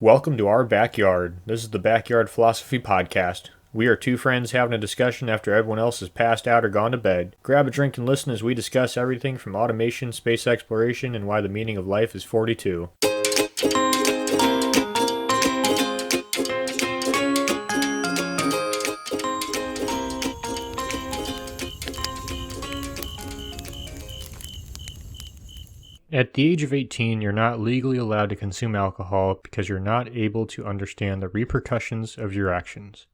Welcome to our backyard. This is the Backyard Philosophy Podcast. We are two friends having a discussion after everyone else has passed out or gone to bed. Grab a drink and listen as we discuss everything from automation, space exploration, and why the meaning of life is 42. At the age of 18, you're not legally allowed to consume alcohol because you're not able to understand the repercussions of your actions.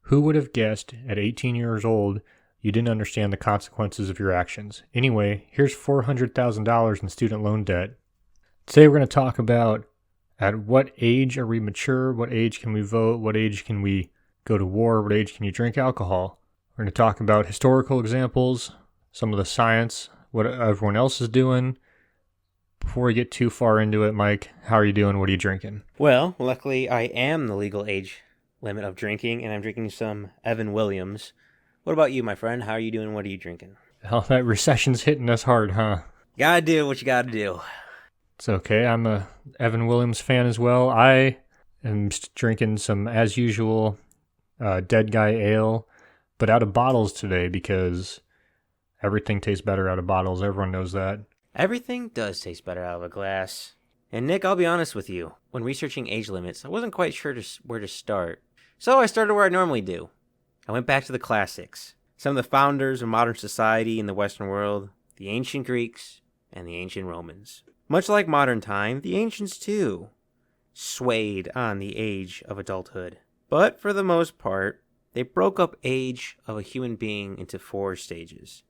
Who would have guessed at 18 years old you didn't understand the consequences of your actions? Anyway, here's $400,000 in student loan debt. Today we're going to talk about at what age are we mature, what age can we vote, what age can we go to war, what age can you drink alcohol. We're going to talk about historical examples, some of the science, what everyone else is doing. Before we get too far into it, Mike, how are you doing? What are you drinking? Well, luckily I am the legal age limit of drinking, and I'm drinking some Evan Williams. What about you, my friend? How are you doing? What are you drinking? Hell, that recession's hitting us hard, huh? Gotta do what you gotta do. It's okay. I'm a Evan Williams fan as well. I am drinking some, as usual, Dead Guy Ale, but out of bottles today because everything tastes better out of bottles. Everyone knows that. Everything does taste better out of a glass. And Nick, I'll be honest with you. When researching age limits, I wasn't quite sure where to start. So I started where I normally do. I went back to the classics. Some of the founders of modern society in the Western world, the ancient Greeks and the ancient Romans. Much like modern time, the ancients too swayed on the age of adulthood. But for the most part, they broke up age of a human being into 4 stages.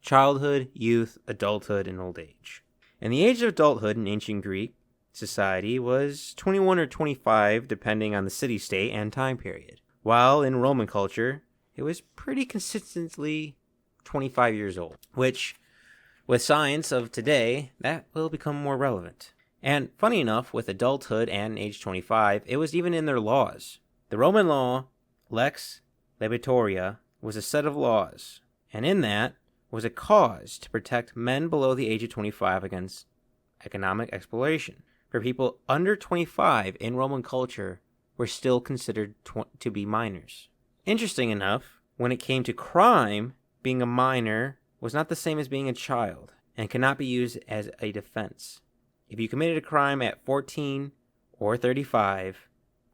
Childhood, youth, adulthood, and old age. And the age of adulthood in ancient Greek society was 21 or 25, depending on the city-state and time period. While in Roman culture, it was pretty consistently 25 years old, which, with science of today, that will become more relevant. And funny enough, with adulthood and age 25, it was even in their laws. The Roman law, lex liberatoria, was a set of laws, and in that, was a cause to protect men below the age of 25 against economic exploitation. For people under 25 in Roman culture were still considered to be minors. Interesting enough, when it came to crime, being a minor was not the same as being a child and cannot be used as a defense. If you committed a crime at 14 or 35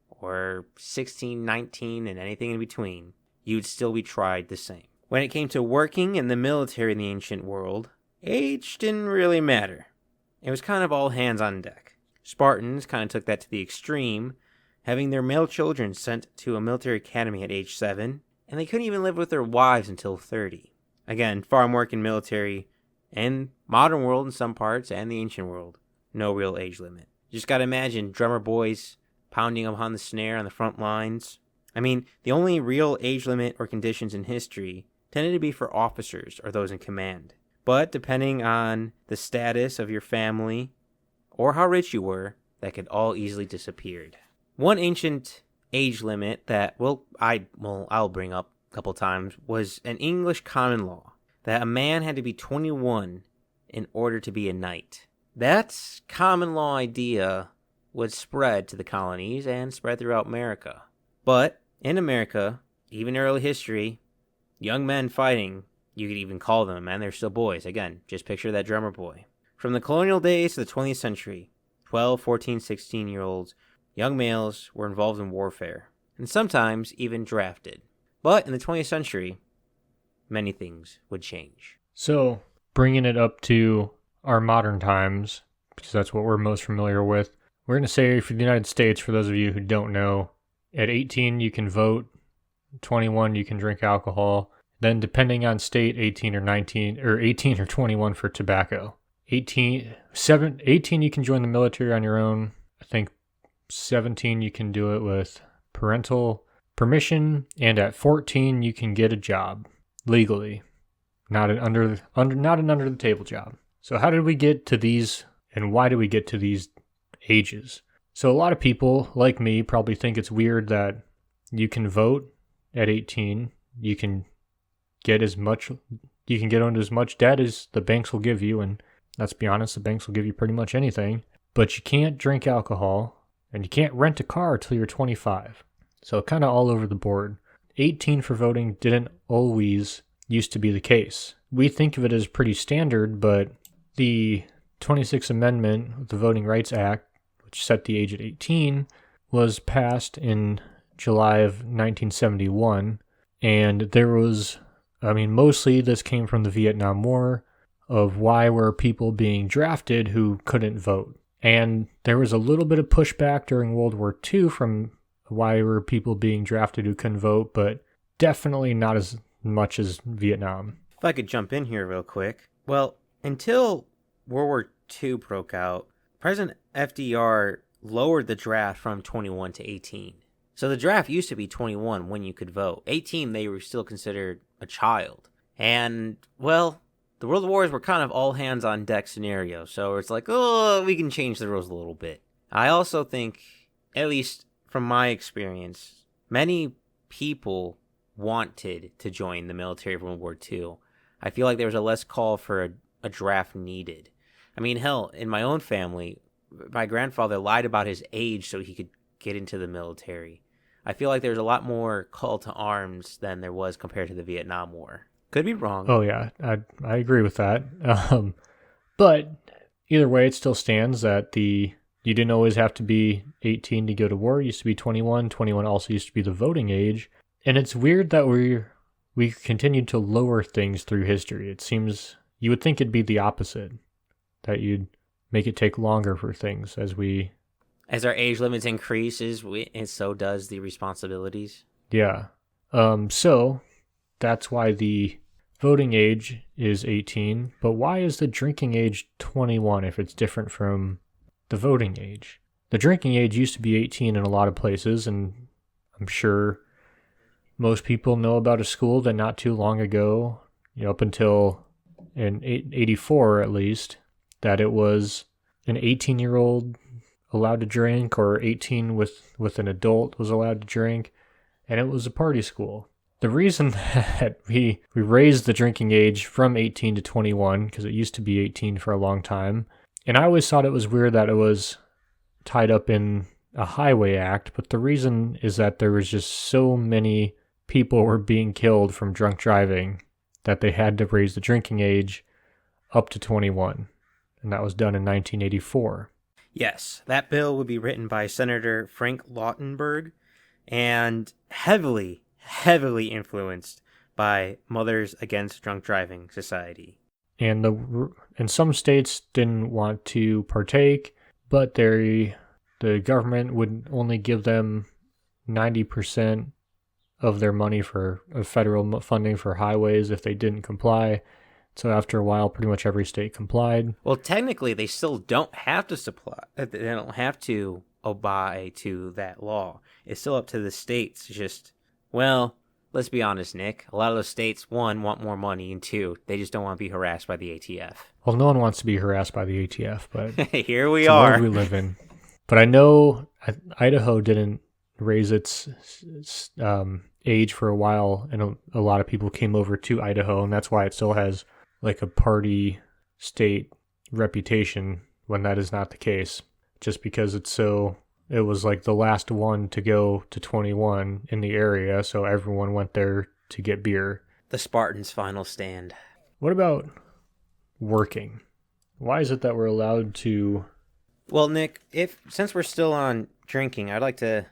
or 16, 19, and anything in between, you'd still be tried the same. When it came to working in the military in the ancient world, age didn't really matter. It was kind of all hands on deck. Spartans kind of took that to the extreme, having their male children sent to a military academy at age 7, and they couldn't even live with their wives until 30. Again, farm work and military, and modern world in some parts, and the ancient world, no real age limit. You just gotta imagine drummer boys pounding upon the snare on the front lines. I mean, the only real age limit or conditions in history tended to be for officers or those in command. But depending on the status of your family or how rich you were, that could all easily disappeared. One ancient age limit that I'll bring up a couple times was an English common law that a man had to be 21 in order to be a knight. That common law idea would spread to the colonies and spread throughout America. But in America, even early history, young men fighting, you could even call them, and they're still boys. Again, just picture that drummer boy. From the colonial days to the 20th century, 12, 14, 16-year-olds, young males were involved in warfare, and sometimes even drafted. But in the 20th century, many things would change. So, bringing it up to our modern times, because that's what we're most familiar with, we're going to say for the United States, for those of you who don't know, at 18 you can vote, 21 you can drink alcohol, then depending on state 18 or 19 or 18 or 21 for tobacco. 18 you can join the military on your own. I think 17 you can do it with parental permission, and at 14 you can get a job legally, not an under the table job. So how did we get to these, and why do we get to these ages? So a lot of people like me probably think it's weird that you can vote at 18, you can get onto as much debt as the banks will give you, and let's be honest, the banks will give you pretty much anything, but you can't drink alcohol And you can't rent a car till you're 25. So kind of all over the board. 18 for voting didn't always used to be the case. We think of it as pretty standard, but the 26th Amendment, the Voting Rights Act, which set the age at 18, was passed in July of 1971. And there was, mostly this came from the Vietnam War, of why were people being drafted who couldn't vote. And there was a little bit of pushback during World War II from why were people being drafted who couldn't vote, but definitely not as much as Vietnam. If I could jump in here real quick. Well, until World War II broke out, President FDR lowered the draft from 21 to 18. So the draft used to be 21 when you could vote. 18, they were still considered a child. And, well, the World Wars were kind of all hands on deck scenario. So it's like, oh, we can change the rules a little bit. I also think, at least from my experience, many people wanted to join the military from World War II. I feel like there was a less call for a draft needed. I mean, hell, in my own family, my grandfather lied about his age so he could get into the military. I feel like there's a lot more call to arms than there was compared to the Vietnam War. Could be wrong. Oh, yeah, I agree with that. But either way, it still stands that you didn't always have to be 18 to go to war. It used to be 21. 21 also used to be the voting age. And it's weird that we continued to lower things through history. It seems you would think it'd be the opposite, that you'd make it take longer for things as our age limits increases, and so does the responsibilities. Yeah. So that's why the voting age is 18. But why is the drinking age 21 if it's different from the voting age? The drinking age used to be 18 in a lot of places, and I'm sure most people know about a school that not too long ago, up until in 84 at least, that it was an 18-year-old allowed to drink, or 18 with an adult was allowed to drink, and it was a party school. The reason that we raised the drinking age from 18 to 21, because it used to be 18 for a long time, and I always thought it was weird that it was tied up in a highway act, but the reason is that there was just so many people were being killed from drunk driving that they had to raise the drinking age up to 21, and that was done in 1984. Yes, that bill would be written by Senator Frank Lautenberg and heavily influenced by Mothers Against Drunk Driving Society. And some states didn't want to partake, but the government would only give them 90% of their money for federal funding for highways if they didn't comply. So after a while, pretty much every state complied. Well, technically, they still don't have to they don't have to obey to that law. It's still up to the states. Just, well, let's be honest, Nick. A lot of those states, one, want more money, and two, they just don't want to be harassed by the ATF. Well, no one wants to be harassed by the ATF, but here we are. The world we live in. But I know Idaho didn't raise its age for a while, and a lot of people came over to Idaho, and that's why it still has like a party state reputation when that is not the case, just because it was like the last one to go to 21 in the area, so everyone went there to get beer. The Spartans' final stand. What about working? Why is it that we're allowed to... Well, Nick, since we're still on drinking, I'd like to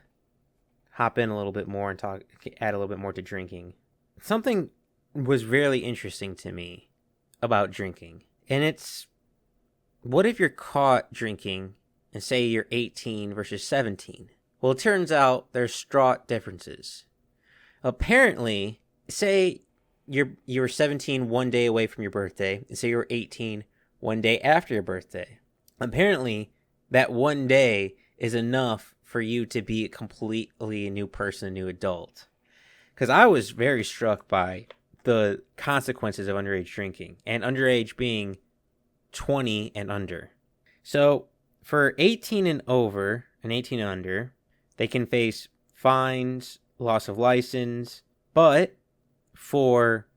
hop in a little bit more and add a little bit more to drinking. Something was really interesting to me about drinking, and it's, what if you're caught drinking and say you're 18 versus 17? Well, it turns out there's straught differences. Apparently, say you were 17 one day away from your birthday, and say you were 18 one day after your birthday. Apparently, that one day is enough for you to be a completely new person, a new adult. Because I was very struck by the consequences of underage drinking, and underage being 20 and under. So for 18 and over and 18 and under, they can face fines, loss of license, but for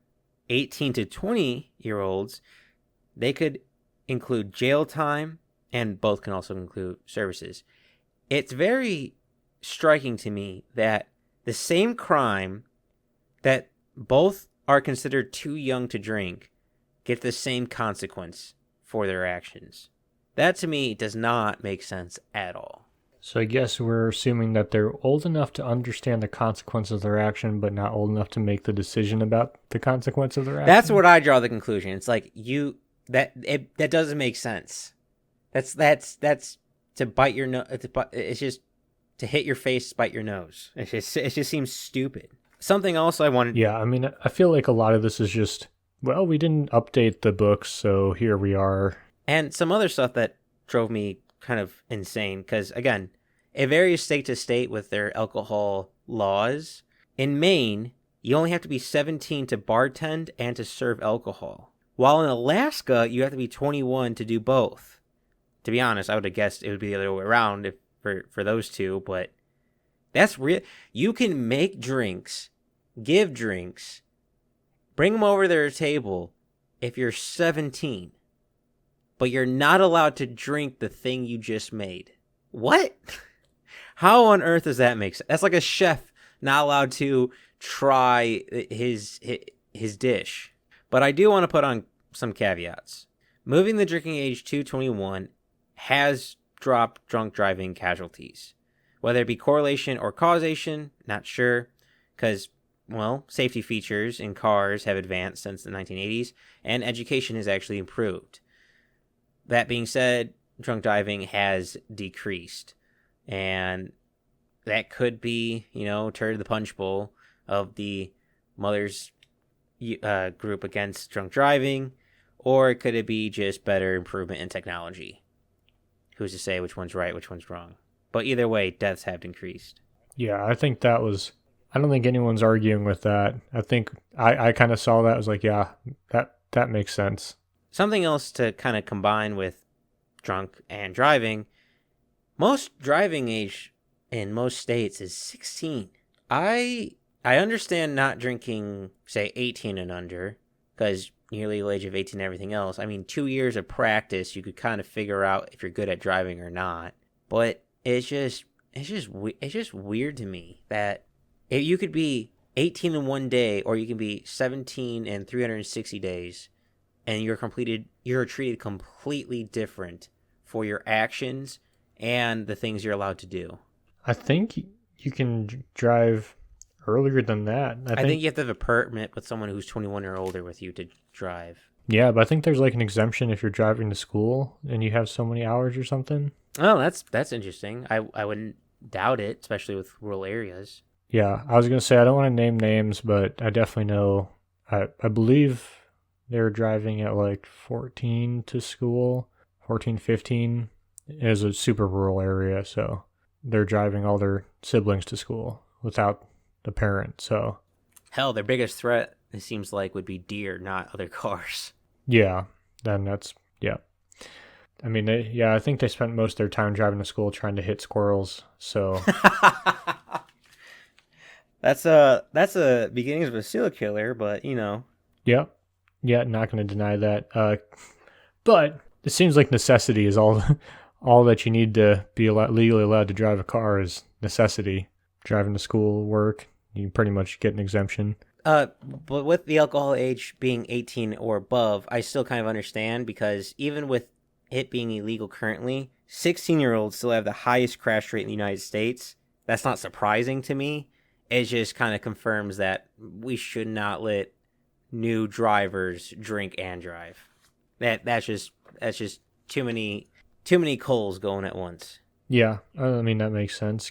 18 to 20-year-olds, they could include jail time, and both can also include services. it's very striking to me that the same crime that both are considered too young to drink get the same consequence for their actions. That to me does not make sense at all. So I guess we're assuming that they're old enough to understand the consequences of their action, but not old enough to make the decision about the consequence of their action. That's what I draw the conclusion. It's like that doesn't make sense. That's to bite your nose. It's just to hit your face, bite your nose. It just seems stupid. Something else I wanted. Yeah, I mean, I feel like a lot of this is just, well, we didn't update the books, so here we are. And some other stuff that drove me kind of insane, because again, it varies state to state with their alcohol laws. In Maine, you only have to be 17 to bartend and to serve alcohol, while in Alaska you have to be 21 to do both. To be honest, I would have guessed it would be the other way around for those two, but that's real. You can make drinks, give drinks, bring them over to their table if you're 17. But you're not allowed to drink the thing you just made. What? How on earth does that make sense? That's like a chef not allowed to try his dish. But I do want to put on some caveats. Moving the drinking age to 21 has dropped drunk driving casualties. Whether it be correlation or causation, not sure. Because, well, safety features in cars have advanced since the 1980s, and education has actually improved. That being said, drunk driving has decreased, and that could be, turd the punch bowl of the mothers group against drunk driving, or could it be just better improvement in technology? Who's to say which one's right, which one's wrong? But either way, deaths have increased. Yeah, I think I don't think anyone's arguing with that. I think I kind of saw that. I was like, yeah, that makes sense. Something else to kind of combine with drunk and driving, most driving age in most states is 16. I understand not drinking, say, 18 and under, because near legal age of 18 and everything else. I mean, 2 years of practice, you could kind of figure out if you're good at driving or not. But it's just weird to me that if you could be 18 in 1 day, or you can be 17 in 360 days, and you're treated completely different for your actions and the things you're allowed to do. I think you can drive earlier than that. I think you have to have a permit with someone who's 21 or older with you to drive. Yeah, but I think there's like an exemption if you're driving to school and you have so many hours or something. Oh, that's interesting. I wouldn't doubt it, especially with rural areas. Yeah, I was going to say, I don't want to name names, but I definitely know, I believe they were driving at like 14 to school, 14, 15. It is a super rural area, so they're driving all their siblings to school without the parent, so. Hell, their biggest threat, it seems like, would be deer, not other cars. Yeah, then yeah. I mean, I think they spent most of their time driving to school trying to hit squirrels, so. That's a beginnings of a serial killer, but, Yep. Yeah, not going to deny that. But it seems like necessity is all that you need to be legally allowed to drive a car is necessity. Driving to school, work, you pretty much get an exemption. But with the alcohol age being 18 or above, I still kind of understand, because even with it being illegal currently, 16-year-olds still have the highest crash rate in the United States. That's not surprising to me. It just kind of confirms that we should not let new drivers drink and drive. That's just too many coals going at once. Yeah, I mean that makes sense.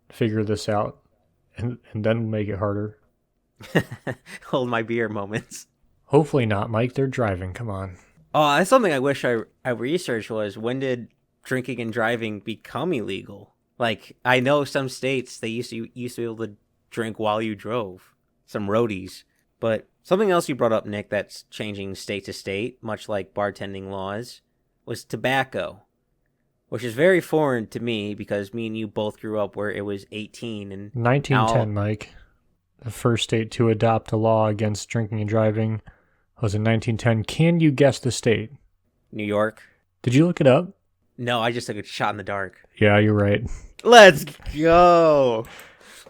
Figure this out, and then make it harder. Hold my beer moments. Hopefully not, Mike. They're driving. Come on. Oh, that's something I wish I researched, was when did drinking and driving become illegal? Like, I know some states they used to be able to drink while you drove. Some roadies. But something else you brought up, Nick, that's changing state to state, much like bartending laws, was tobacco. Which is very foreign to me, because me and you both grew up where it was 18. And 1910, Mike. The first state to adopt a law against drinking and driving was in 1910. Can you guess the state? New York. Did you look it up? No, I just took a shot in the dark. Yeah, you're right. Let's go.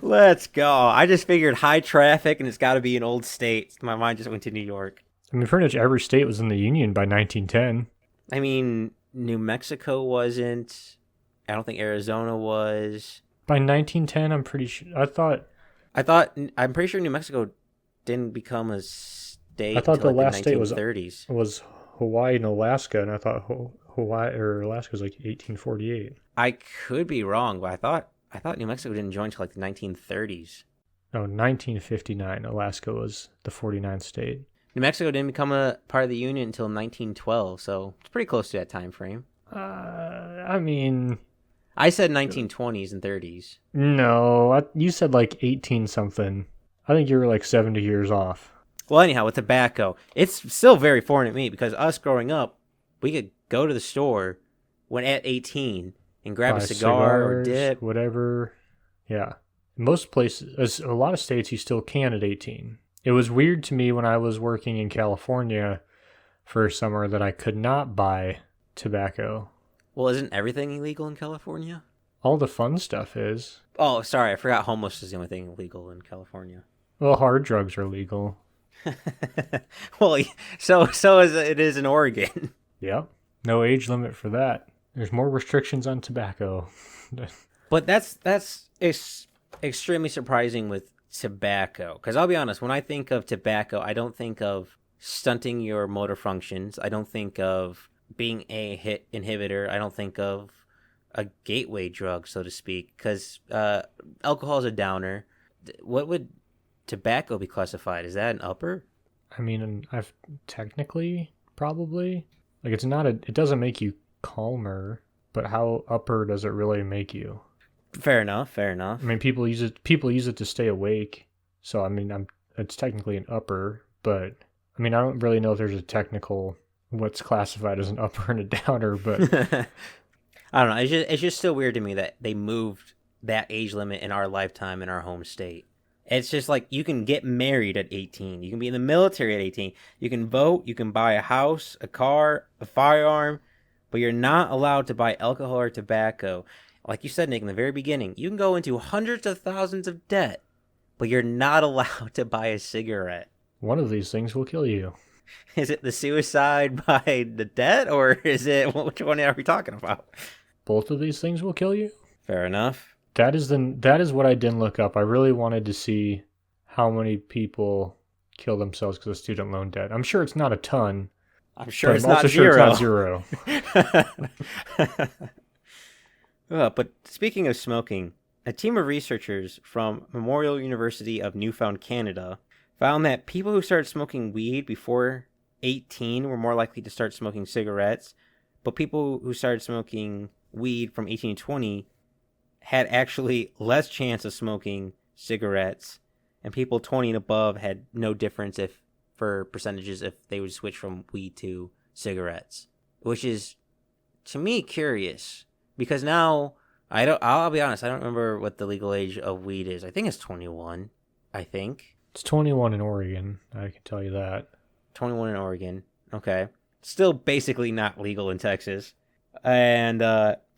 Let's go. I just figured high traffic and it's got to be an old state. My mind just went to New York. I mean, pretty much every state was in the Union by 1910. I mean, New Mexico wasn't. I don't think Arizona was. By 1910, I'm pretty sure. I'm pretty sure New Mexico didn't become a state I thought until the like last the state 1930s. was Hawaii and Alaska, and I thought Hawaii or Alaska was like 1848. I could be wrong, but I thought New Mexico didn't join until like the 1930s. No, 1959, Alaska was the 49th state. New Mexico didn't become a part of the Union until 1912, so it's pretty close to that time frame. I mean... I said 1920s and 30s. No, you said like 18 something. I think you were like 70 years off. Well, anyhow, with tobacco, it's still very foreign to me because us growing up, we could go to the store when at 18 and grab a cigar or dip. Whatever. Yeah. Most places, a lot of states, you still can at 18. It was weird to me when I was working in California for a summer that I could not buy tobacco. Well, isn't everything illegal in California? All the fun stuff is. Oh, sorry, I forgot homeless is the only thing illegal in California. Well, hard drugs are legal. Well, so is it is in Oregon. Yep. No age limit for that. There's more restrictions on tobacco. But that's extremely surprising with tobacco. Because I'll be honest, when I think of tobacco, I don't think of stunting your motor functions. I don't think of being a hit inhibitor. I don't think of a gateway drug, so to speak. Because alcohol is a downer. What would tobacco be classified? Is that an upper? I mean, I've technically probably like it doesn't make you calmer, but how upper does it really make you? Fair enough. I mean, people use it to stay awake. So I mean, it's technically an upper, but I mean, I don't really know if there's a technical what's classified as an upper and a downer, but I don't know. It's just still weird to me that they moved that age limit in our lifetime in our home state. It's just like you can get married at 18. You can be in the military at 18. You can vote. You can buy a house, a car, a firearm, but you're not allowed to buy alcohol or tobacco. Like you said, Nick, in the very beginning, you can go into hundreds of thousands of debt, but you're not allowed to buy a cigarette. One of these things will kill you. Is it the suicide by the debt, or is it, which one are we talking about? Both of these things will kill you? Fair enough. That is what I didn't look up. I really wanted to see how many people kill themselves because of student loan debt. I'm sure it's not a ton. I'm sure it's I'm not also zero. Sure it's not zero. But speaking of smoking, a team of researchers from Memorial University of Newfoundland, Canada, found that people who started smoking weed before 18 were more likely to start smoking cigarettes, but people who started smoking weed from 18 to 20 had actually less chance of smoking cigarettes, and people 20 and above had no difference for percentages if they would switch from weed to cigarettes, which is to me curious because now I'll be honest, I don't remember what the legal age of weed is. I think it's 21. I think it's 21 in Oregon. I can tell you that. 21 in Oregon. Okay, still basically not legal in Texas, and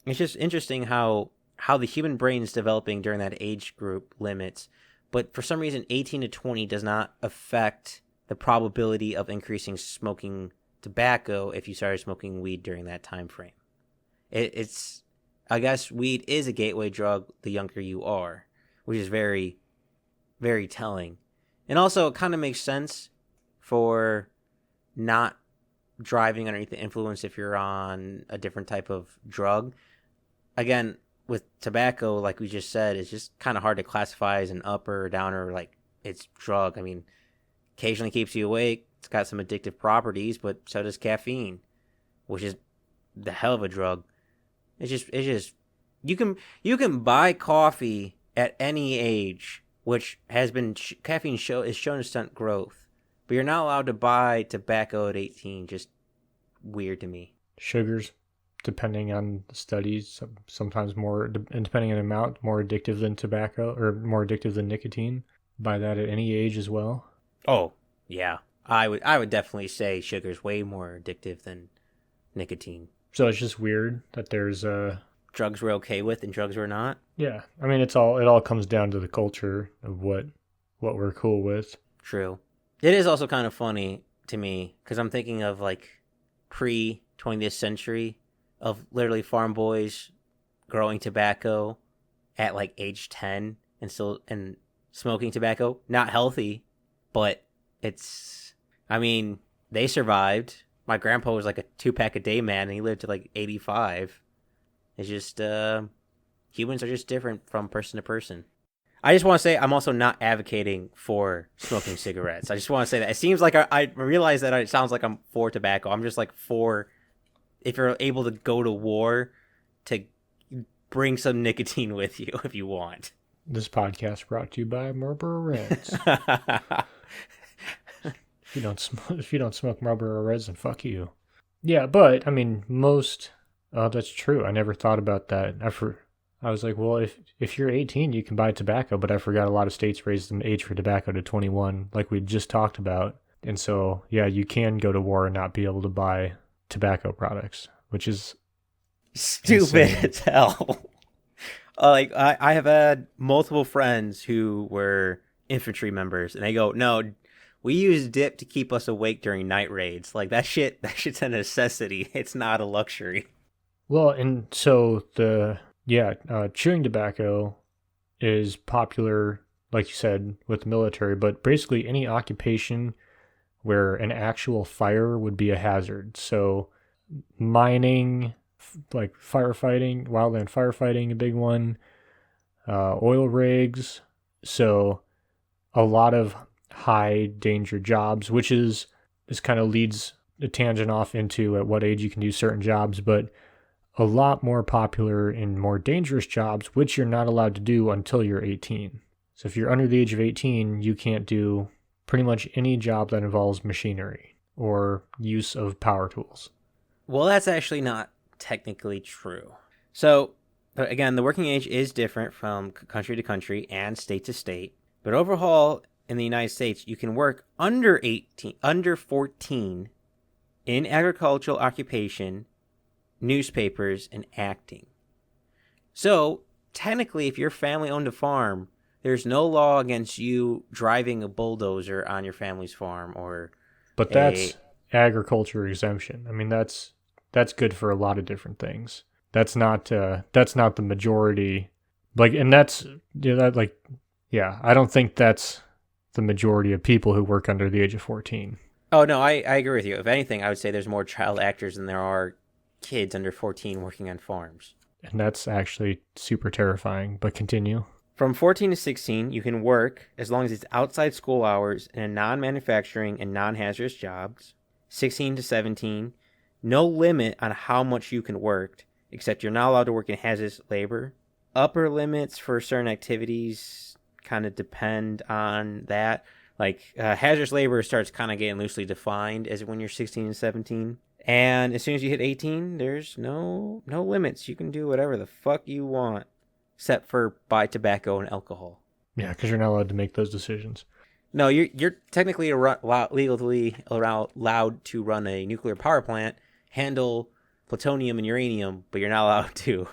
it's just interesting how the human brain is developing during that age group limits, but for some reason 18 to 20 does not affect the probability of increasing smoking tobacco if you started smoking weed during that time frame. It's I guess weed is a gateway drug the younger you are, which is very, very telling. And also it kind of makes sense for not driving underneath the influence if you're on a different type of drug. Again, with tobacco, like we just said, it's just kind of hard to classify as an upper or downer, like it's drug. I mean, occasionally keeps you awake. It's got some addictive properties, but so does caffeine, which is the hell of a drug. It's just you can buy coffee at any age, which has been caffeine is shown to stunt growth, but you're not allowed to buy tobacco at 18. Just weird to me. Sugars, depending on the studies, sometimes more, and depending on the amount, more addictive than tobacco or more addictive than nicotine. Buy that at any age as well. Oh yeah, I would definitely say sugar's way more addictive than nicotine. So it's just weird that there's Drugs we're okay with and drugs we're not. yeah. I mean, it all comes down to the culture of what we're cool with. True. It is also kind of funny to me because I'm thinking of like pre 20th century of literally farm boys growing tobacco at like age 10 and smoking tobacco. Not healthy, but I mean, they survived. My grandpa was like a 2-pack a day man and he lived to like 85. It's just, humans are just different from person to person. I just want to say I'm also not advocating for smoking cigarettes. I just want to say that. It seems like I realize that it sounds like I'm for tobacco. I'm just like for, if you're able to go to war, to bring some nicotine with you if you want. This podcast brought to you by Marlboro Reds. If you don't smoke Marlboro Reds, then fuck you. Yeah, but I mean, that's true. I never thought about that. I was like, well, if you're 18, you can buy tobacco, but I forgot a lot of states raised the age for tobacco to 21, like we just talked about. And so, yeah, you can go to war and not be able to buy tobacco products, which is stupid insane. as hell. Like, I have had multiple friends who were infantry members, and they go, no, we use dip to keep us awake during night raids. Like, shit's a necessity. It's not a luxury. Well, and so chewing tobacco is popular, like you said, with the military, but basically any occupation where an actual fire would be a hazard. So mining, like firefighting, wildland firefighting, a big one, oil rigs. So a lot of high danger jobs, which is this kind of leads a tangent off into at what age you can do certain jobs, but a lot more popular in more dangerous jobs, which you're not allowed to do until you're 18. So if you're under the age of 18, you can't do pretty much any job that involves machinery or use of power tools. Well, that's actually not technically true. So, again, the working age is different from country to country and state to state. But overall, in the United States, you can work under 14 in agricultural occupation, newspapers, and acting. So, technically, if your family owned a farm, there's no law against you driving a bulldozer on your family's farm But that's agriculture exemption. I mean, that's good for a lot of different things. That's not the majority. Like, and that's I don't think that's the majority of people who work under the age of 14. Oh no, I agree with you. If anything, I would say there's more child actors than there are kids under 14 working on farms. And that's actually super terrifying, but continue. From 14 to 16, you can work as long as it's outside school hours in a non-manufacturing and non-hazardous jobs. 16 to 17, no limit on how much you can work, except you're not allowed to work in hazardous labor. Upper limits for certain activities kind of depend on that. Like hazardous labor starts kind of getting loosely defined as when you're 16 and 17. And as soon as you hit 18, there's no limits. You can do whatever the fuck you want, except for buy tobacco and alcohol. Yeah, because you're not allowed to make those decisions. No, you're technically legally allowed to run a nuclear power plant, handle plutonium and uranium, but you're not allowed to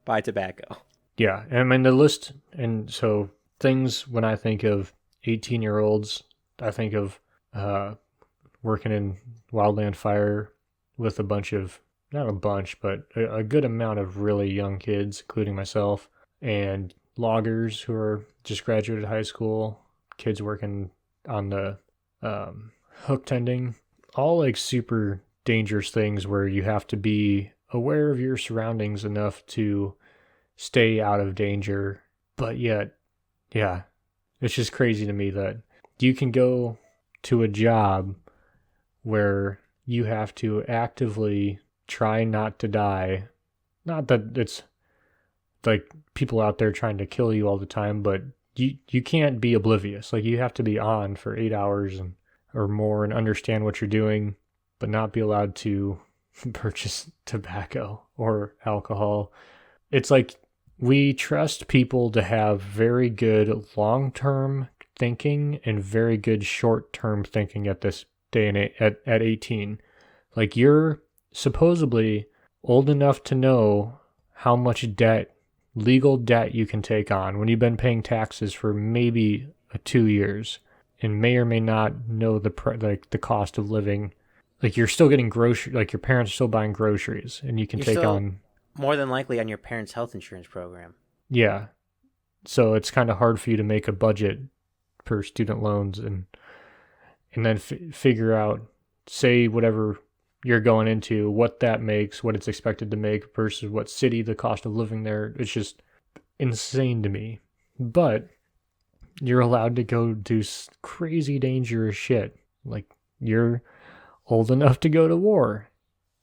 buy tobacco. Yeah, and I mean the list, and so things when I think of 18-year-olds, I think of working in wildland fire with a bunch of, not a bunch, but a good amount of really young kids, including myself, and loggers who are just graduated high school, kids working on the hook tending, all like super dangerous things where you have to be aware of your surroundings enough to stay out of danger. But yet, yeah, it's just crazy to me that you can go to a job where you have to actively try not to die. Not that it's like people out there trying to kill you all the time, but you can't be oblivious. Like you have to be on for 8 hours or more and understand what you're doing, but not be allowed to purchase tobacco or alcohol. It's like we trust people to have very good long-term thinking and very good short-term thinking at this day and at 18. Like you're supposedly old enough to know how much legal debt you can take on when you've been paying taxes for maybe 2 years and may or may not know the cost of living. Like you're still getting like your parents are still buying groceries and you can You're take still on. more than likely on your parents' health insurance program. Yeah. So it's kind of hard for you to make a budget for student loans and then figure out, say, whatever you're going into, what that makes, what it's expected to make versus what city, the cost of living there. It's just insane to me. But you're allowed to go do crazy dangerous shit. Like you're old enough to go to war.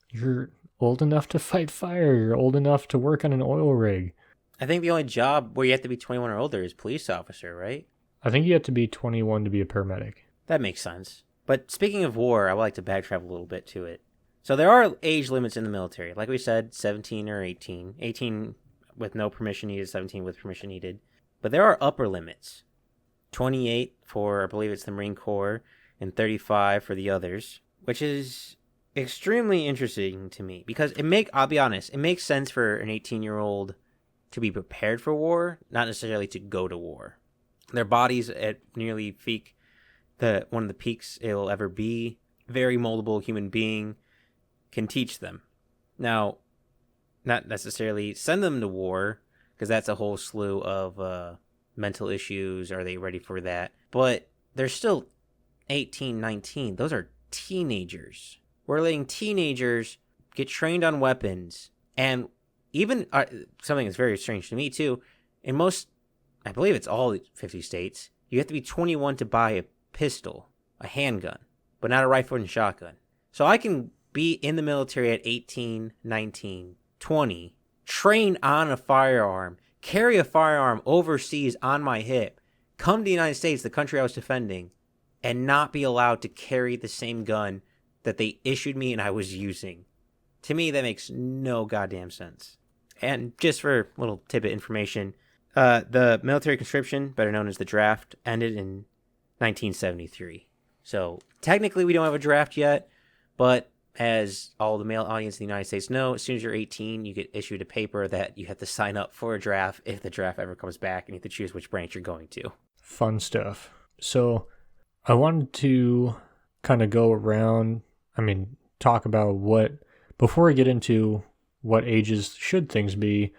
You're old enough to fight fire. You're old enough to work on an oil rig. I think the only job where you have to be 21 or older is police officer, right? I think you have to be 21 to be a paramedic. That makes sense. But speaking of war, I would like to backtrack a little bit to it. So there are age limits in the military. Like we said, 17 or 18. 18 with no permission needed, 17 with permission needed. But there are upper limits. 28 for, I believe it's the Marine Corps, and 35 for the others, which is extremely interesting to me because I'll be honest, it makes sense for an 18-year-old to be prepared for war, not necessarily to go to war. Their bodies at nearly peak, one of the peaks it will ever be. Very moldable human being can teach them. Now, not necessarily send them to war because that's a whole slew of mental issues. Are they ready for that? But they're still 18, 19. Those are teenagers. We're letting teenagers get trained on weapons. And even something that's very strange to me, too, in most, I believe it's all 50 states, you have to be 21 to buy a pistol, a handgun, but not a rifle and shotgun. So I can be in the military at 18, 19, 20, train on a firearm, carry a firearm overseas on my hip, come to the United States, the country I was defending, and not be allowed to carry the same gun that they issued me and I was using. To me, that makes no goddamn sense. And just for a little tidbit information, the military conscription, better known as the draft, ended in 1973. So technically we don't have a draft yet, but as all the male audience in the United States know, as soon as you're 18, you get issued a paper that you have to sign up for a draft if the draft ever comes back, and you have to choose which branch you're going to. Fun stuff. So I wanted to kind of go around, talk about before I get into what ages should things be,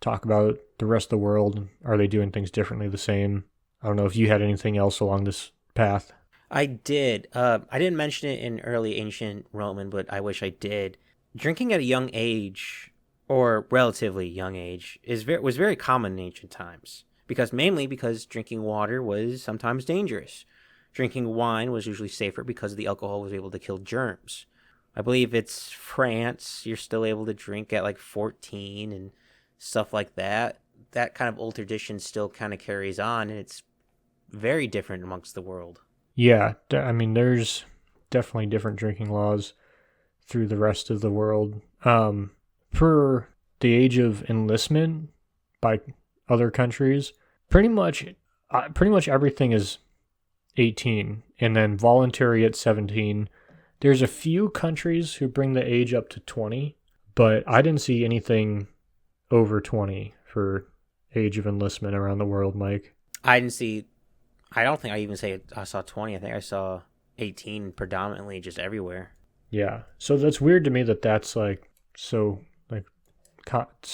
talk about the rest of the world. Are they doing things differently, the same? I don't know if you had anything else along this path. I did. I didn't mention it in early ancient Roman, but I wish I did. Drinking at a young age, or relatively young age, was very common in ancient times. Mainly because drinking water was sometimes dangerous. Drinking wine was usually safer because the alcohol was able to kill germs. I believe it's France, you're still able to drink at like 14 and stuff like that. That kind of old tradition still kind of carries on, and it's very different amongst the world. Yeah, there's definitely different drinking laws through the rest of the world. For the age of enlistment by other countries, pretty much everything is 18, and then voluntary at 17. There's a few countries who bring the age up to 20, but I didn't see anything over 20 for age of enlistment around the world, Mike. I don't think I even I saw 20. I think I saw 18 predominantly just everywhere. Yeah. So that's weird to me that's so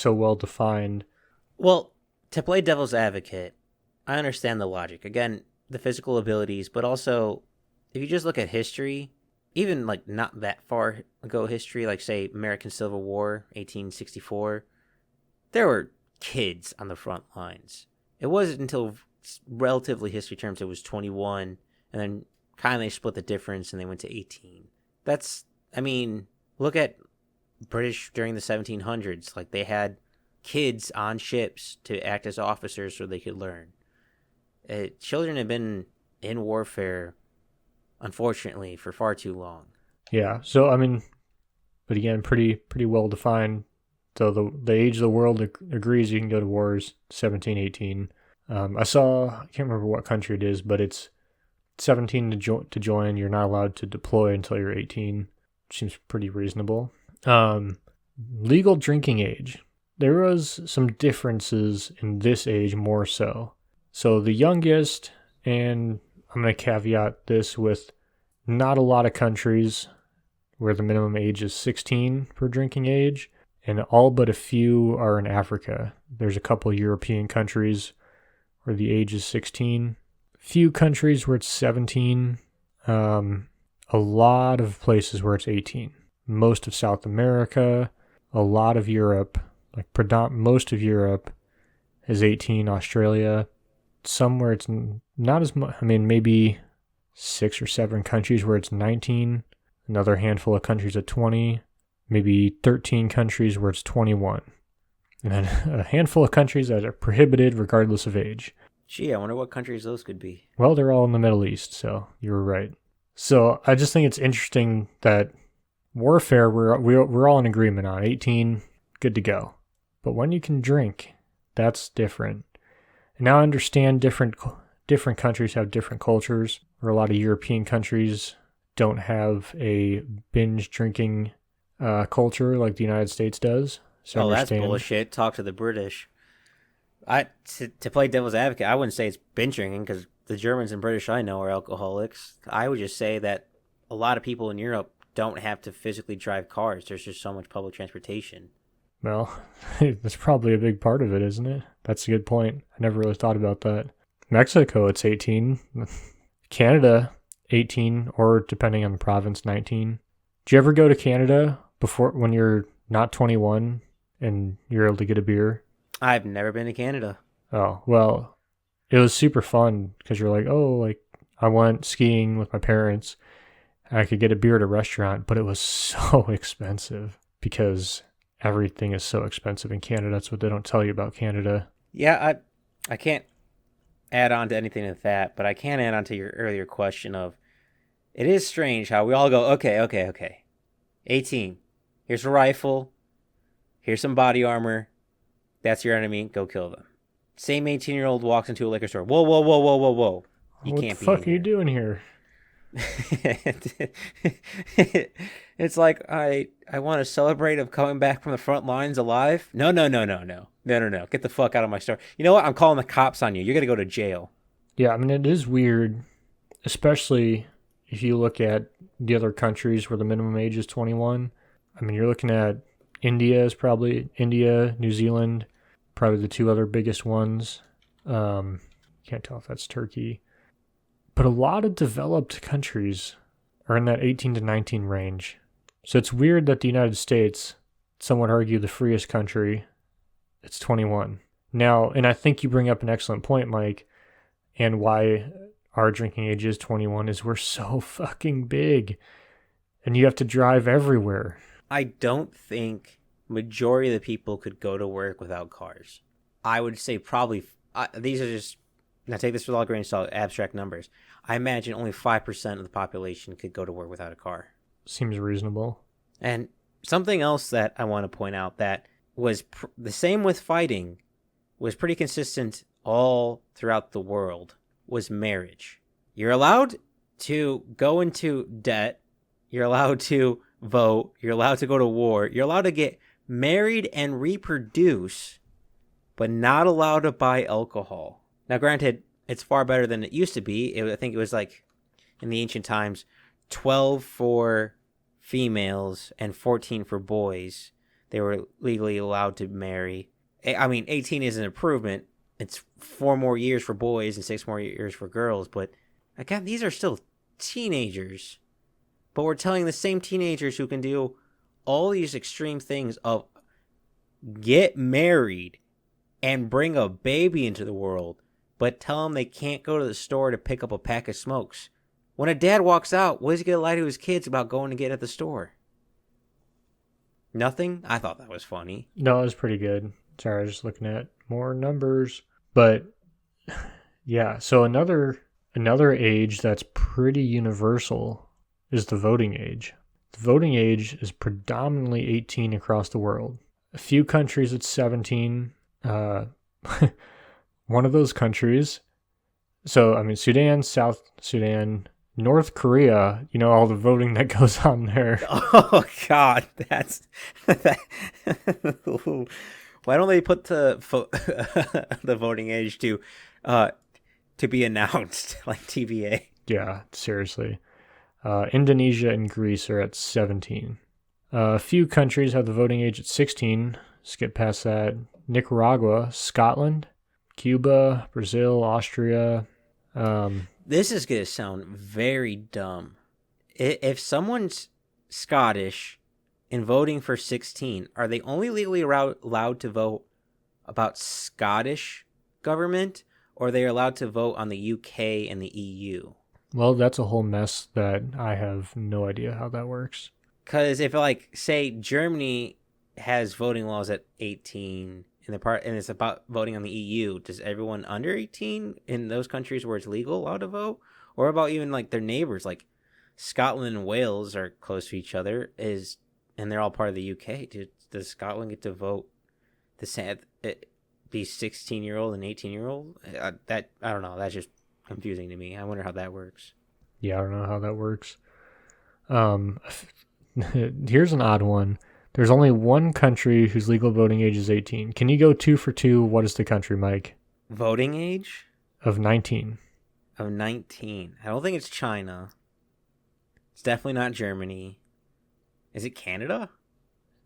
well defined. Well, to play devil's advocate, I understand the logic. Again, the physical abilities, but also if you just look at history, even like not that far ago history, like say American Civil War, 1864, there were kids on the front lines. It wasn't until relatively history terms it was 21, and then kind of they split the difference and they went to 18. Look at British during the 1700s. Like they had kids on ships to act as officers so they could learn. Children have been in warfare, unfortunately, for far too long. Yeah. So but again, pretty well defined. So the age of the world agrees you can go to wars 17, 18. I can't remember what country it is, but it's 17 to join. You're not allowed to deploy until you're 18. Seems pretty reasonable. legal drinking age. There was some differences in this age more so. So the youngest, and I'm going to caveat this with not a lot of countries where the minimum age is 16 for drinking age, and all but a few are in Africa. There's a couple European countries where the age is 16. Few countries where it's 17. A lot of places where it's 18. Most of South America, a lot of Europe, most of Europe is 18. Australia, somewhere it's not as much. I mean, maybe 6 or 7 countries where it's 19. Another handful of countries at 20. Maybe 13 countries where it's 21. And then a handful of countries that are prohibited regardless of age. Gee, I wonder what countries those could be. Well, they're all in the Middle East, so you were right. So I just think it's interesting that warfare, we're all in agreement on 18, good to go. But when you can drink, that's different. And now I understand different countries have different cultures, or a lot of European countries don't have a binge drinking culture like the United States does. So that's bullshit. Talk to the British. To play devil's advocate, I wouldn't say it's binge drinking because the Germans and British I know are alcoholics. I would just say that a lot of people in Europe don't have to physically drive cars. There's just so much public transportation. Well, that's probably a big part of it, isn't it? That's a good point. I never really thought about that. Mexico, it's 18. Canada, 18, or depending on the province, 19. Did you ever go to Canada when you're not 21 and you're able to get a beer? I've never been to Canada. Oh, well, it was super fun because you're like, I went skiing with my parents. I could get a beer at a restaurant, but it was so expensive because everything is so expensive in Canada. That's what they don't tell you about Canada. Yeah, I can't add on to anything with that, but I can add on to your earlier question of, it is strange how we all go, okay. 18. Here's a rifle. Here's some body armor. That's your enemy. Go kill them. Same 18-year-old walks into a liquor store. Whoa. You what can't the be fuck are you doing here? It's like, I want to celebrate of coming back from the front lines alive. No. Get the fuck out of my store. You know what? I'm calling the cops on you. You're going to go to jail. Yeah, I mean, it is weird, especially if you look at the other countries where the minimum age is 21. I mean, you're looking at India, New Zealand, probably the 2 other biggest ones. Can't tell if that's Turkey. But a lot of developed countries are in that 18 to 19 range. So it's weird that the United States, some would argue the freest country, it's 21. Now, and I think you bring up an excellent point, Mike, and why our drinking age is 21 is we're so fucking big. And you have to drive everywhere. I don't think majority of the people could go to work without cars. I would say probably, these are just, now take this with all grain of salt, abstract numbers. I imagine only 5% of the population could go to work without a car. Seems reasonable. And something else that I want to point out that was the same with fighting, was pretty consistent all throughout the world, was marriage. You're allowed to go into debt. You're allowed to vote. You're allowed to go to war. You're allowed to get married and reproduce, but not allowed to buy alcohol. Now, granted, it's far better than it used to be. I think it was like, in the ancient times, 12 for females and 14 for boys. They were legally allowed to marry. I mean, 18 is an improvement. It's 4 more years for boys and 6 more years for girls. But, again, these are still teenagers. But we're telling the same teenagers who can do all these extreme things of get married and bring a baby into the world, but tell them they can't go to the store to pick up a pack of smokes. When a dad walks out, what is he going to lie to his kids about going to get at the store? Nothing? I thought that was funny. No, it was pretty good. Sorry, I was just looking at more numbers. But, yeah, so another age that's pretty universal is the voting age. The voting age is predominantly 18 across the world. A few countries it's 17. One of those countries, so I mean Sudan, South Sudan, North Korea, all the voting that goes on there. Oh God, that's that. Why don't they put the the voting age to be announced like TBA? Yeah, seriously. Indonesia and Greece are at 17. A few countries have the voting age at 16. Skip past that. Nicaragua, Scotland, Cuba, Brazil, Austria. This is going to sound very dumb. If someone's Scottish and voting for 16, are they only legally allowed to vote about Scottish government, or are they allowed to vote on the UK and the EU? Well, that's a whole mess that I have no idea how that works. Because if, like, say Germany has voting laws at 18 and it's about voting on the EU, does everyone under 18 in those countries where it's legal allowed to vote? Or about even like their neighbors, like Scotland and Wales are close to each other, and they're all part of the UK. Does Scotland get to vote the same? Be 16-year-old and 18-year-old? That I don't know. That's just confusing to me. I wonder how that works. Yeah, I don't know how that works. Here's an odd one. There's only one country whose legal voting age is 18. Can you go 2 for 2? What is the country, Mike? Voting age? Of 19. Of 19. I don't think it's China. It's definitely not Germany. Is it Canada?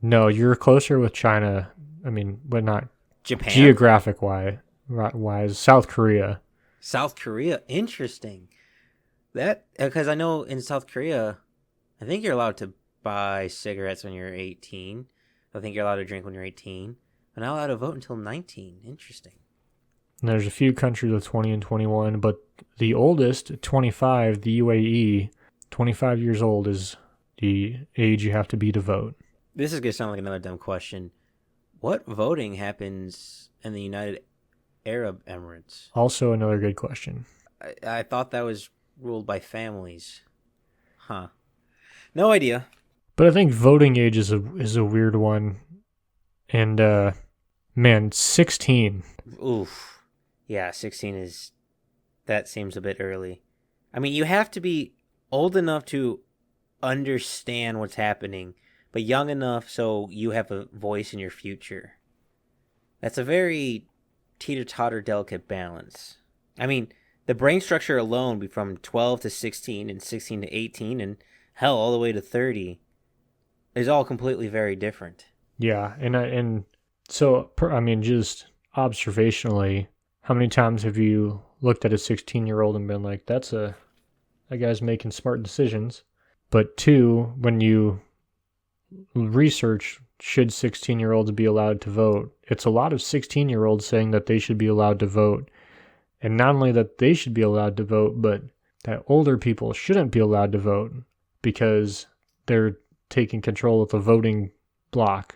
No, you're closer with China. I mean, but not Japan? geographic wise. South Korea. South Korea? Interesting. That, because I know in South Korea, I think you're allowed to buy cigarettes when you're 18. I think you're allowed to drink when you're 18. But not allowed to vote until 19. Interesting. And there's a few countries with 20 and 21, but the oldest, 25, the UAE, 25 years old is the age you have to be to vote. This is going to sound like another dumb question. What voting happens in the United Arab Emirates? Also another good question. I thought that was ruled by families. Huh. No idea. But I think voting age is a weird one. And, man, 16. Oof. Yeah, 16 that seems a bit early. I mean, you have to be old enough to understand what's happening, but young enough so you have a voice in your future. That's a very teeter-totter delicate balance. I mean, the brain structure alone be from 12 to 16 and 16 to 18 and hell all the way to 30 is all completely very different. Yeah, and so, I mean, just observationally, how many times have you looked at a 16-year-old and been like, that guy's making smart decisions? But 2, when you research, should 16-year-olds be allowed to vote? It's a lot of 16-year-olds saying that they should be allowed to vote. And not only that they should be allowed to vote, but that older people shouldn't be allowed to vote because they're taking control of the voting block.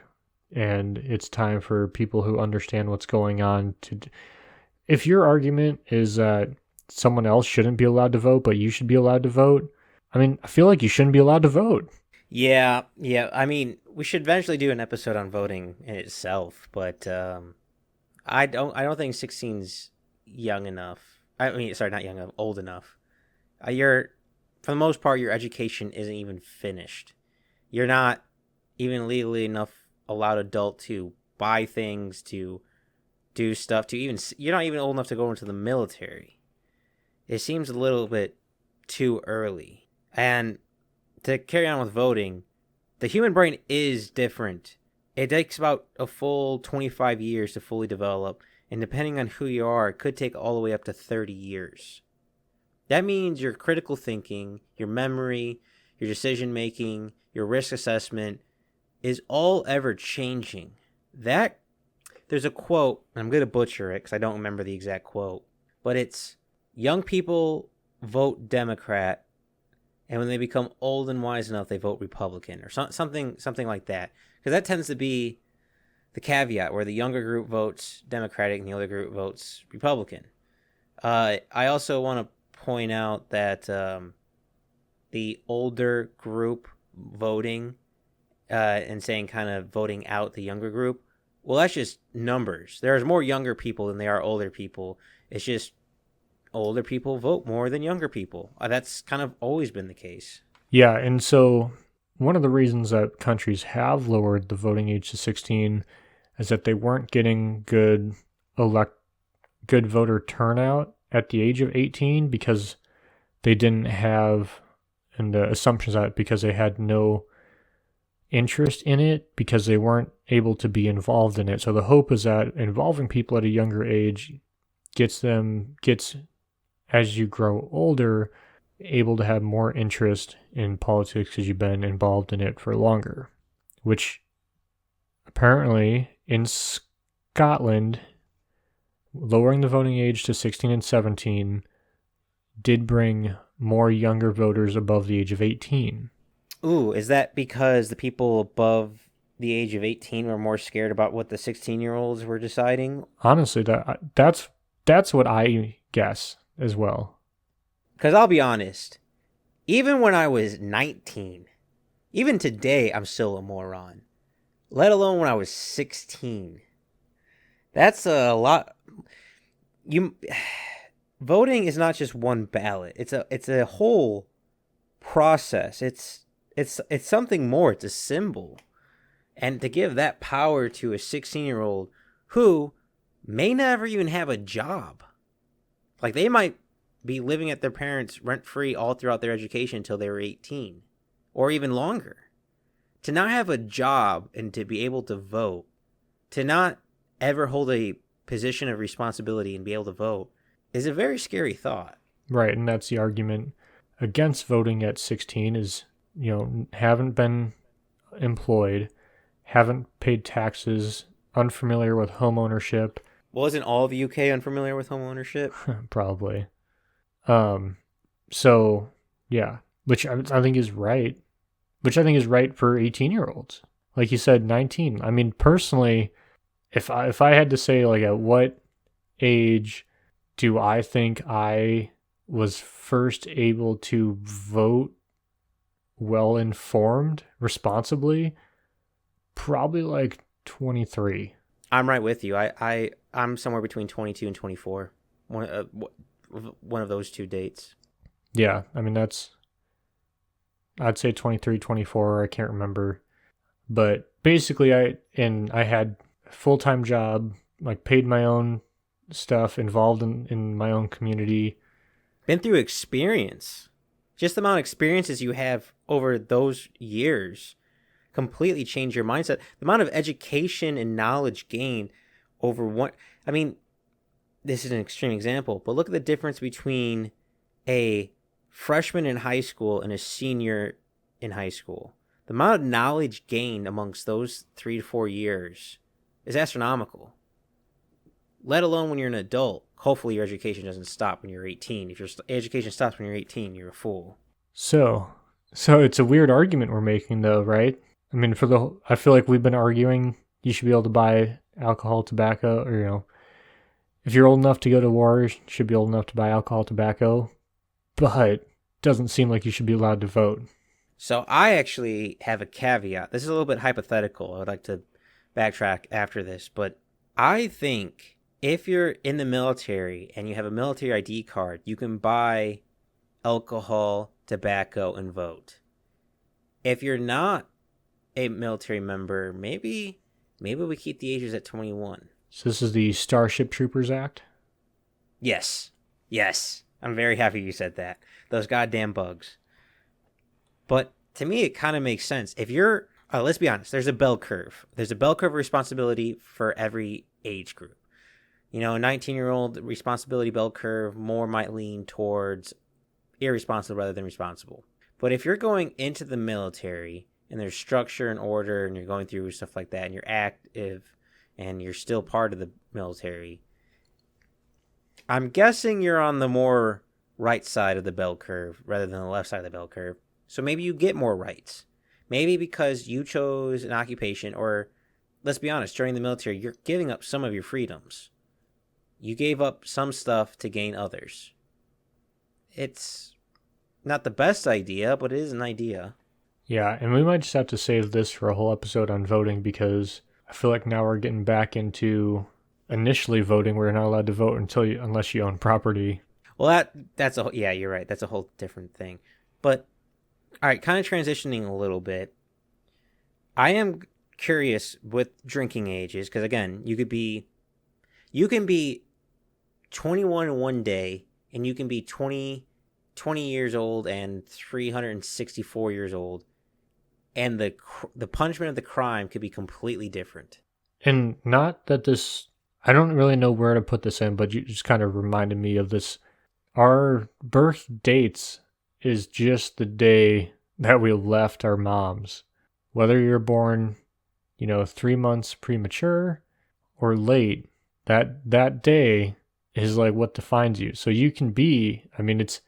And it's time for people who understand what's going on to... If your argument is that someone else shouldn't be allowed to vote, but you should be allowed to vote, I mean, I feel like you shouldn't be allowed to vote. Yeah. I mean, we should eventually do an episode on voting in itself, but I don't think 16's young enough. I mean, sorry, not young enough, old enough. For the most part, your education isn't even finished. You're not even legally enough allowed adult to buy things, to do stuff, you're not even old enough to go into the military. It seems a little bit too early. And to carry on with voting, the human brain is different. It takes about a full 25 years to fully develop, and depending on who you are, it could take all the way up to 30 years. That means your critical thinking, your memory, your decision making, your risk assessment is all ever changing. There's a quote, and I'm going to butcher it because I don't remember the exact quote, but it's, young people vote Democrat, and when they become old and wise enough, they vote Republican, or something like that. Because that tends to be the caveat, where the younger group votes Democratic and the older group votes Republican. I also want to point out that the older group voting and saying kind of voting out the younger group, well, that's just numbers. There's more younger people than there are older people. It's just older people vote more than younger people. That's kind of always been the case. Yeah, and so one of the reasons that countries have lowered the voting age to 16 is that they weren't getting good voter turnout at the age of 18 because they didn't have, and the assumptions that because they had no interest in it, because they weren't able to be involved in it. So the hope is that involving people at a younger age gets, as you grow older, able to have more interest in politics because you've been involved in it for longer, which apparently in Scotland, lowering the voting age to 16 and 17 did bring more younger voters above the age of 18. Ooh, is that because the people above the age of 18 were more scared about what the 16-year-olds were deciding? Honestly, that's what I guess as well. Because I'll be honest, even when I was 19, even today, I'm still a moron. Let alone when I was 16. That's a lot. Voting is not just one ballot. It's a whole process. It's something more. It's a symbol. And to give that power to a 16-year-old who may never even have a job. Like, they might be living at their parents rent-free all throughout their education until they were 18 or even longer. To not have a job and to be able to vote, to not ever hold a position of responsibility and be able to vote is a very scary thought. Right, and that's the argument against voting at 16 is, haven't been employed, haven't paid taxes, unfamiliar with home ownership. Wasn't all the UK unfamiliar with home ownership? Probably. So, yeah, which I think is right. Which I think is right for 18-year-olds. Like you said, 19. I mean, personally, if I had to say, like, at what age do I think I was first able to vote well-informed, responsibly, probably like 23. I'm right with you. I'm somewhere between 22 and 24. One of those two dates. Yeah, I mean, I'd say 23, 24, I can't remember. But basically, I had a full-time job, like paid my own stuff, involved in my own community. Been through experience. Just the amount of experiences you have over those years completely change your mindset. The amount of education and knowledge gained over one. I mean, this is an extreme example, but look at the difference between a freshman in high school and a senior in high school. The amount of knowledge gained amongst those 3 to 4 years is astronomical. Let alone when you're an adult. Hopefully your education doesn't stop when you're 18. If your education stops when you're 18, you're a fool. So it's a weird argument we're making, though, right? I mean, I feel like we've been arguing you should be able to buy alcohol, tobacco, or, if you're old enough to go to war, you should be old enough to buy alcohol, tobacco, but it doesn't seem like you should be allowed to vote. So I actually have a caveat. This is a little bit hypothetical. I would like to backtrack after this, but I think if you're in the military and you have a military ID card, you can buy alcohol, tobacco, and vote. If you're not a military member, maybe we keep the ages at 21. So this is the Starship Troopers Act? Yes. I'm very happy you said that. Those goddamn bugs. But to me, it kind of makes sense. If you're, let's be honest, there's a bell curve. There's a bell curve of responsibility for every age group. A 19-year-old responsibility bell curve more might lean towards irresponsible rather than responsible. But if you're going into the military and there's structure and order and you're going through stuff like that and you're active and you're still part of the military, I'm guessing you're on the more right side of the bell curve rather than the left side of the bell curve. So maybe you get more rights. Maybe because you chose an occupation, or let's be honest, during the military, you're giving up some of your freedoms. You gave up some stuff to gain others. It's not the best idea, but it is an idea. Yeah, and we might just have to save this for a whole episode on voting because I feel like now we're getting back into initially voting where you're not allowed to vote unless you own property. Well, that's a yeah, you're right. That's a whole different thing. But all right, kind of transitioning a little bit. I am curious with drinking ages because again, you can be 21 one day and you can be 20 years old and 364 years old, and the punishment of the crime could be completely different. And not that this, I don't really know where to put this in, but you just kind of reminded me of this. Our birth dates is just the day that we left our moms. Whether you're born, 3 months premature or late, that day is like what defines you. So you can be, it's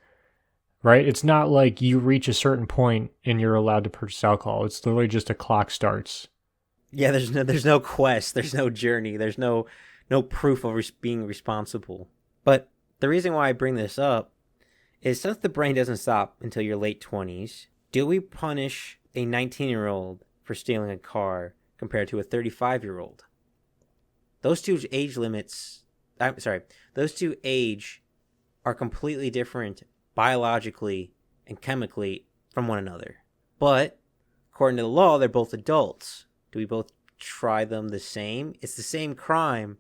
right. It's not like you reach a certain point and you're allowed to purchase alcohol. It's literally just a clock starts. Yeah, there's no quest, there's no journey, there's no proof of being responsible. But the reason why I bring this up is since the brain doesn't stop until your late 20s, do we punish a 19-year-old for stealing a car compared to a 35-year-old? Those two age limits, those two age are completely different biologically and chemically from one another. But according to the law, they're both adults. Do we both try them the same? It's the same crime,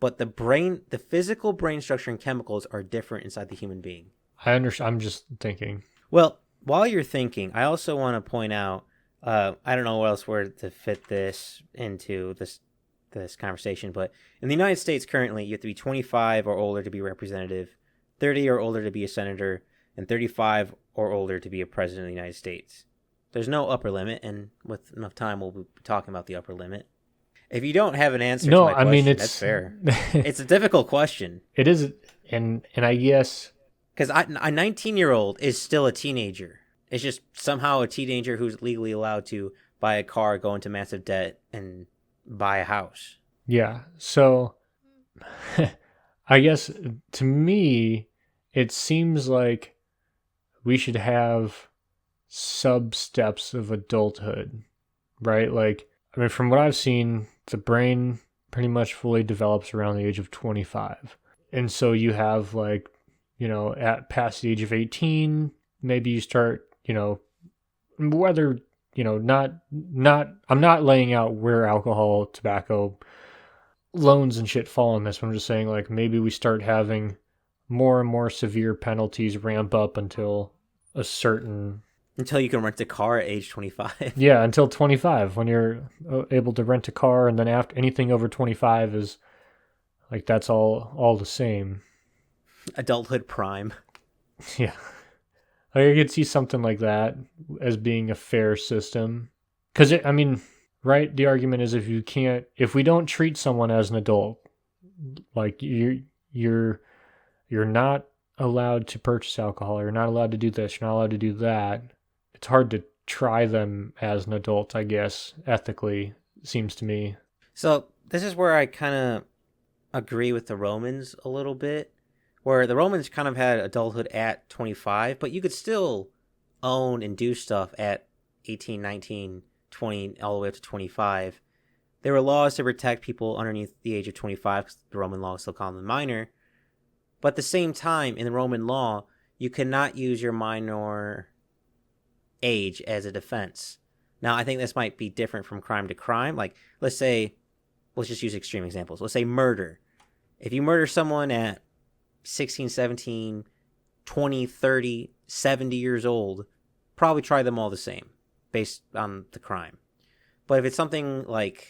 but the physical brain structure and chemicals are different inside the human being. I understand. I'm just thinking. Well, while you're thinking, I also want to point out, I don't know what else where to fit this into this conversation, but in the United States currently, you have to be 25 or older to be a representative, 30 or older to be a senator, and 35 or older to be a president of the United States. There's no upper limit, and with enough time, we'll be talking about the upper limit. If you don't have an answer to my question, that's fair. It's a difficult question. It is, and I guess... Because a 19-year-old is still a teenager. It's just somehow a teenager who's legally allowed to buy a car, go into massive debt, and buy a house. Yeah, so I guess to me, it seems like we should have sub-steps of adulthood, right? Like, from what I've seen, the brain pretty much fully develops around the age of 25. And so you have at past the age of 18, maybe you start, whether, I'm not laying out where alcohol, tobacco, loans and shit fall in this. I'm just saying, maybe we start having more and more severe penalties ramp up until a certain... Until you can rent a car at age 25. Yeah, until 25, when you're able to rent a car, and then after anything over 25 is, that's all the same. Adulthood prime. Yeah. I could see something like that as being a fair system. Because, right, the argument is if we don't treat someone as an adult, you're not allowed to purchase alcohol, you're not allowed to do this, you're not allowed to do that, it's hard to try them as an adult, I guess, ethically, seems to me. So this is where I kind of agree with the Romans a little bit, where the Romans kind of had adulthood at 25, but you could still own and do stuff at 18, 19, 20, all the way up to 25. There were laws to protect people underneath the age of 25, because the Roman law still called them minor. But at the same time, in the Roman law, you cannot use your minor age as a defense. Now, I think this might be different from crime to crime. Let's just use extreme examples. Let's say murder. If you murder someone at 16, 17, 20, 30, 70 years old, probably try them all the same based on the crime. But if it's something like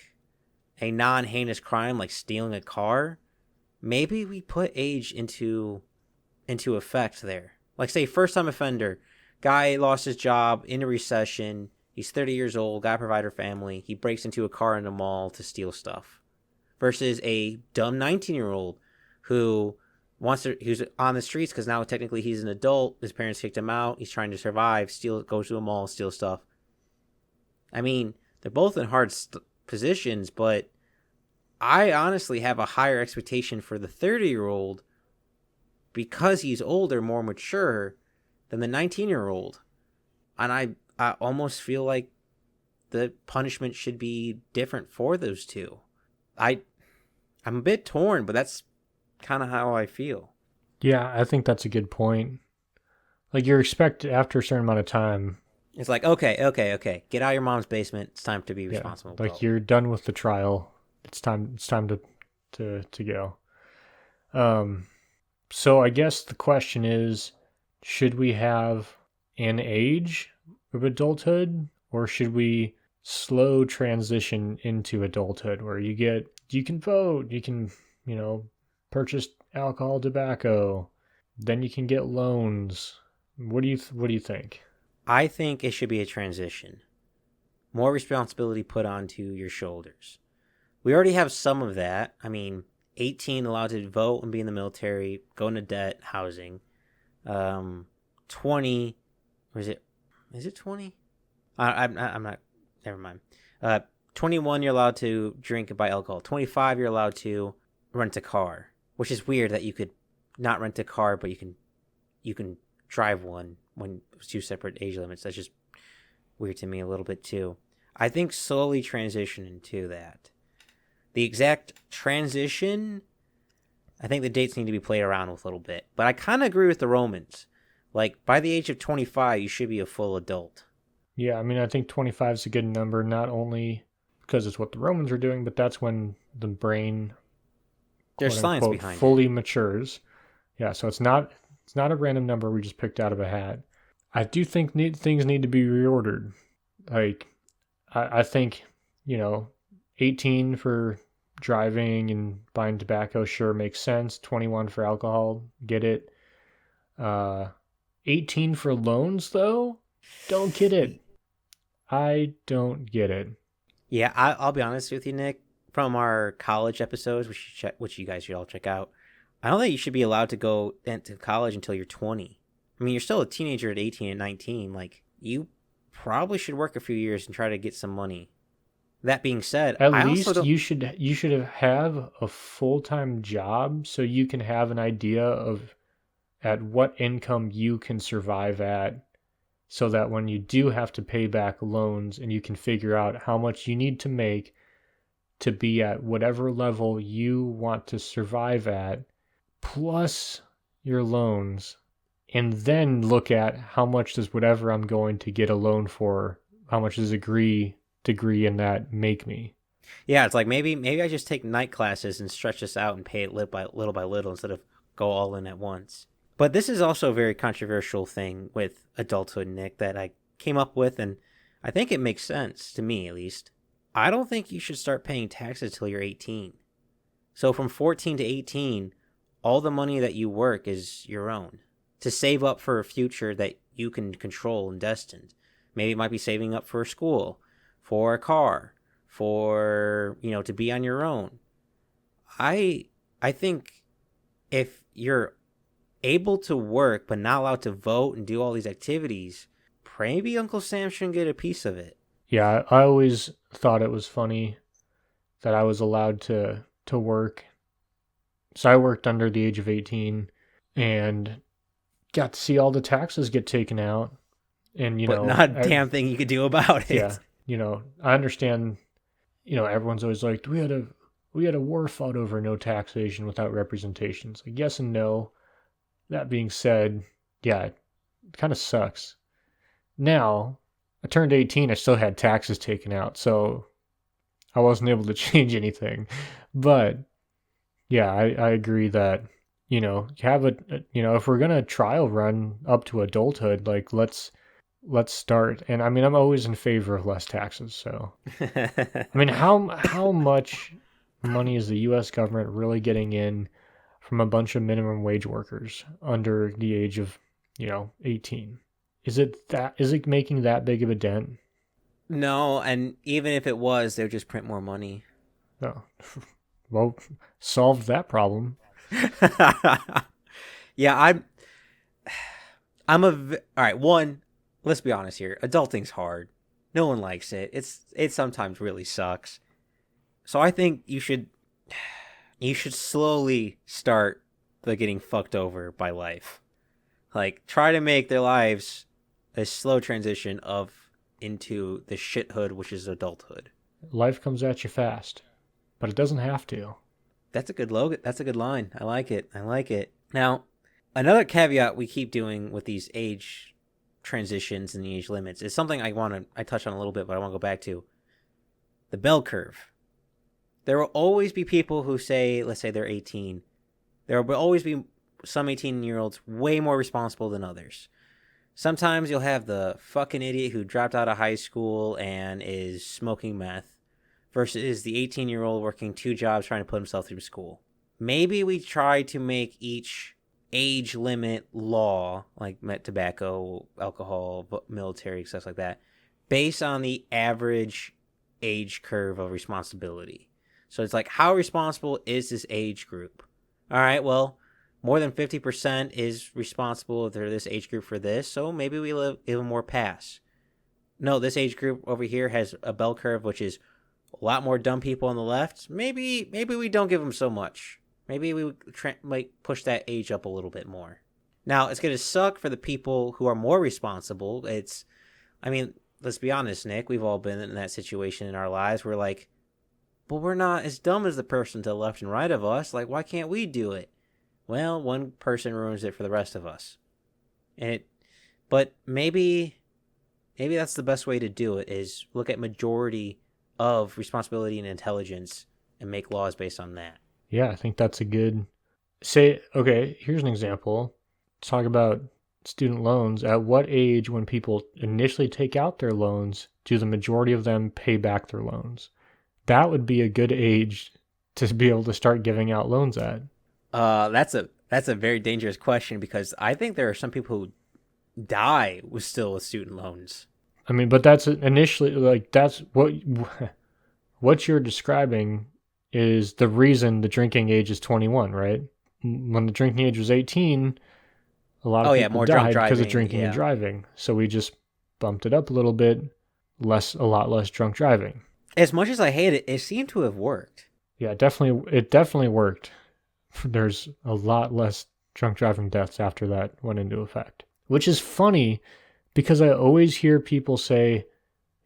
a non-heinous crime, like stealing a car, maybe we put age into effect there. Say first-time offender, guy lost his job in a recession, he's 30 years old, got a provider family, he breaks into a car in a mall to steal stuff. Versus a dumb 19-year-old who's on the streets because now technically he's an adult, his parents kicked him out, he's trying to survive, goes to a mall, steal stuff. They're both in hard positions, but I honestly have a higher expectation for the 30-year-old because he's older, more mature than the 19-year-old. And I almost feel like the punishment should be different for those two. I'm a bit torn, but that's kind of how I feel. Yeah, I think that's a good point. Like you're expected after a certain amount of time. It's like, okay. Get out of your mom's basement. It's time to be Yeah, responsible like adult. you're done with the trial. It's time. It's time to go. Um, so I guess the question is, should we have an age of adulthood, or should we slow transition into adulthood where you can vote, you can, you know, purchase alcohol, tobacco, then you can get loans. What do you think? I think it should be a transition. More responsibility put onto your shoulders. We already have some of that. I mean, 18 allowed to vote and be in the military, go into debt, housing. 20, or is it 20? I'm not, never mind. 21, you're allowed to drink and buy alcohol. 25, you're allowed to rent a car, which is weird that you could not rent a car, but you can drive one when it's two separate age limits. That's just weird to me a little bit too. I think slowly transition into that. The exact transition, I think the dates need to be played around with a little bit. But I kind of agree with the Romans. Like, by the age of 25, you should be a full adult. Yeah, I mean, I think 25 is a good number, not only because it's what the Romans are doing, but that's when the brain, There's quote science unquote, behind it. fully matures. Yeah, so it's not a random number we just picked out of a hat. I do think things need to be reordered. Like I think, you know, 18 for driving and buying tobacco sure makes sense. 21 for alcohol, get it. Uh 18 for loans though? Don't get it. I don't get it. Yeah, I'll be honest with you, Nick. From our college episodes, which you guys should all check out, I don't think you should be allowed to go into college until you're 20. I mean, you're still a teenager at 18 and 19. Like, you probably should work a few years and try to get some money. That being said, At I also least don't. you should have a full-time job so you can have an idea of at what income you can survive at so that when you do have to pay back loans and you can figure out how much you need to make to be at whatever level you want to survive at plus your loans and then look at how much does whatever I'm going to get a loan for, how much does degree in that make me? Yeah, it's like maybe I just take night classes and stretch this out and pay it little by little instead of go all in at once. But this is also a very controversial thing with adulthood, Nick, that I came up with, and I think it makes sense to me at least. I don't think you should start paying taxes till you're 18. So from 14 to 18, all the money that you work is your own to save up for a future that you can control and destine. Maybe it might be saving up for school, for a car, for, to be on your own. I I think if you're able to work but not allowed to vote and do all these activities, maybe Uncle Sam shouldn't get a piece of it. Yeah, I always thought it was funny that I was allowed to work. So I worked under the age of 18 and got to see all the taxes get taken out. And, But not a damn thing you could do about yeah, it. I understand, everyone's always like, we had a war fought over no taxation without representations. Like, yes and no. That being said, yeah, it kind of sucks. Now, I turned 18, I still had taxes taken out, so I wasn't able to change anything. But yeah, I agree that, have if we're gonna trial run up to adulthood, like let's start. And I mean, I'm always in favor of less taxes. So I mean, how much money is the U.S. government really getting in from a bunch of minimum wage workers under the age of 18? Is it making that big of a dent? No, and even if it was, they would just print more money. No. Well, solved that problem. Yeah, all right. One, let's be honest here. Adulting's hard. No one likes it. It sometimes really sucks. So I think you should slowly start the getting fucked over by life. Like, try to make their lives a slow transition of into the shithood, which is adulthood. Life comes at you fast, but it doesn't have to. That's a good logo. That's a good line. I like it. Now, Another caveat we keep doing with these age transitions and the age limits is something I touched on a little bit, but I want to go back to. The bell curve. There will always be people who say, let's say they're 18. There will always be some 18-year-olds way more responsible than others. Sometimes you'll have the fucking idiot who dropped out of high school and is smoking meth versus the 18-year-old working 2 jobs trying to put himself through school. Maybe we try to make each age limit law, like tobacco, alcohol, military, stuff like that, based on the average age curve of responsibility. So it's like, how responsible is this age group? All right, well, more than 50% is responsible for this age group for this, so maybe we give them more pass. No, this age group over here has a bell curve, which is a lot more dumb people on the left. Maybe we don't give them so much. Maybe we might push that age up a little bit more. Now, it's going to suck for the people who are more responsible. Let's be honest, Nick. We've all been in that situation in our lives. We're like, but we're not as dumb as the person to the left and right of us. Like, why can't we do it? Well, one person ruins it for the rest of us. But maybe that's the best way to do it, is look at majority of responsibility and intelligence and make laws based on that. Yeah, I think that's a good... Okay, here's an example. Talk about student loans. At what age, when people initially take out their loans, do the majority of them pay back their loans? That would be a good age to be able to start giving out loans at. That's a very dangerous question, because I think there are some people who die with student loans. I mean, but that's initially, like, that's what you're describing is the reason the drinking age is 21, right? When the drinking age was 18, a lot of people died because of drinking and driving. So we just bumped it up a little bit, a lot less drunk driving. As much as I hate it, it seemed to have worked. Yeah, it definitely worked. There's a lot less drunk driving deaths after that went into effect. Which is funny, because I always hear people say,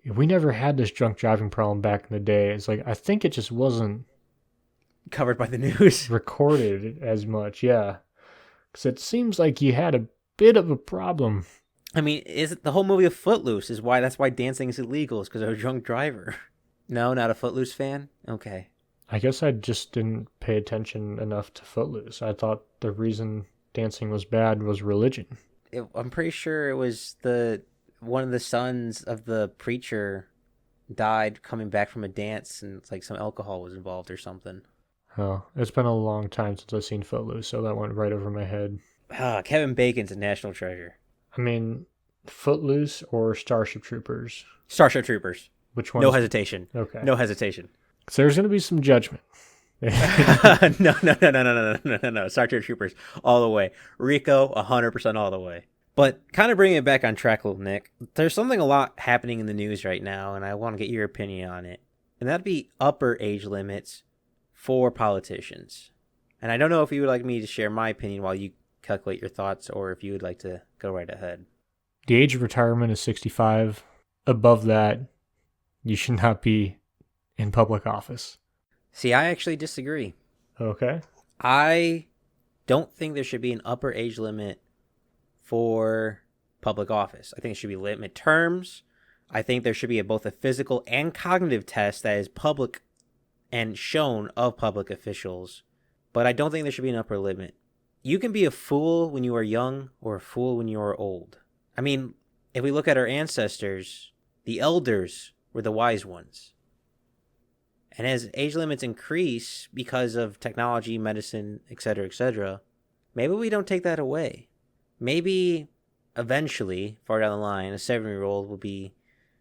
we never had this drunk driving problem back in the day. It's like, I think it just wasn't covered by the news, recorded as much. Yeah, because it seems like you had a bit of a problem. I mean, is it the whole movie of Footloose is why dancing is illegal, is because of a drunk driver? No, not a Footloose fan? Okay. I guess I just didn't pay attention enough to Footloose. I thought the reason dancing was bad was religion. I'm pretty sure it was one of the sons of the preacher died coming back from a dance, and it's like some alcohol was involved or something. Oh, it's been a long time since I've seen Footloose, so that went right over my head. Kevin Bacon's a national treasure. I mean, Footloose or Starship Troopers? Starship Troopers. Which one? No hesitation. Okay. No hesitation. So there's going to be some judgment. No. Starship Troopers all the way. Rico, 100% all the way. But kind of bringing it back on track a little, Nick, there's something a lot happening in the news right now, and I want to get your opinion on it. And that'd be upper age limits for politicians. And I don't know if you would like me to share my opinion while you calculate your thoughts, or if you would like to go right ahead. The age of retirement is 65. Above that, you should not be in public office. See, I actually disagree. Okay. I don't think there should be an upper age limit for public office. I think it should be limit terms. I think there should be both a physical and cognitive test that is public and shown of public officials. But I don't think there should be an upper limit. You can be a fool when you are young or a fool when you are old. I mean, if we look at our ancestors, the elders were the wise ones. And as age limits increase because of technology, medicine, etc., maybe we don't take that away. Maybe eventually, far down the line, a 7-year-old will be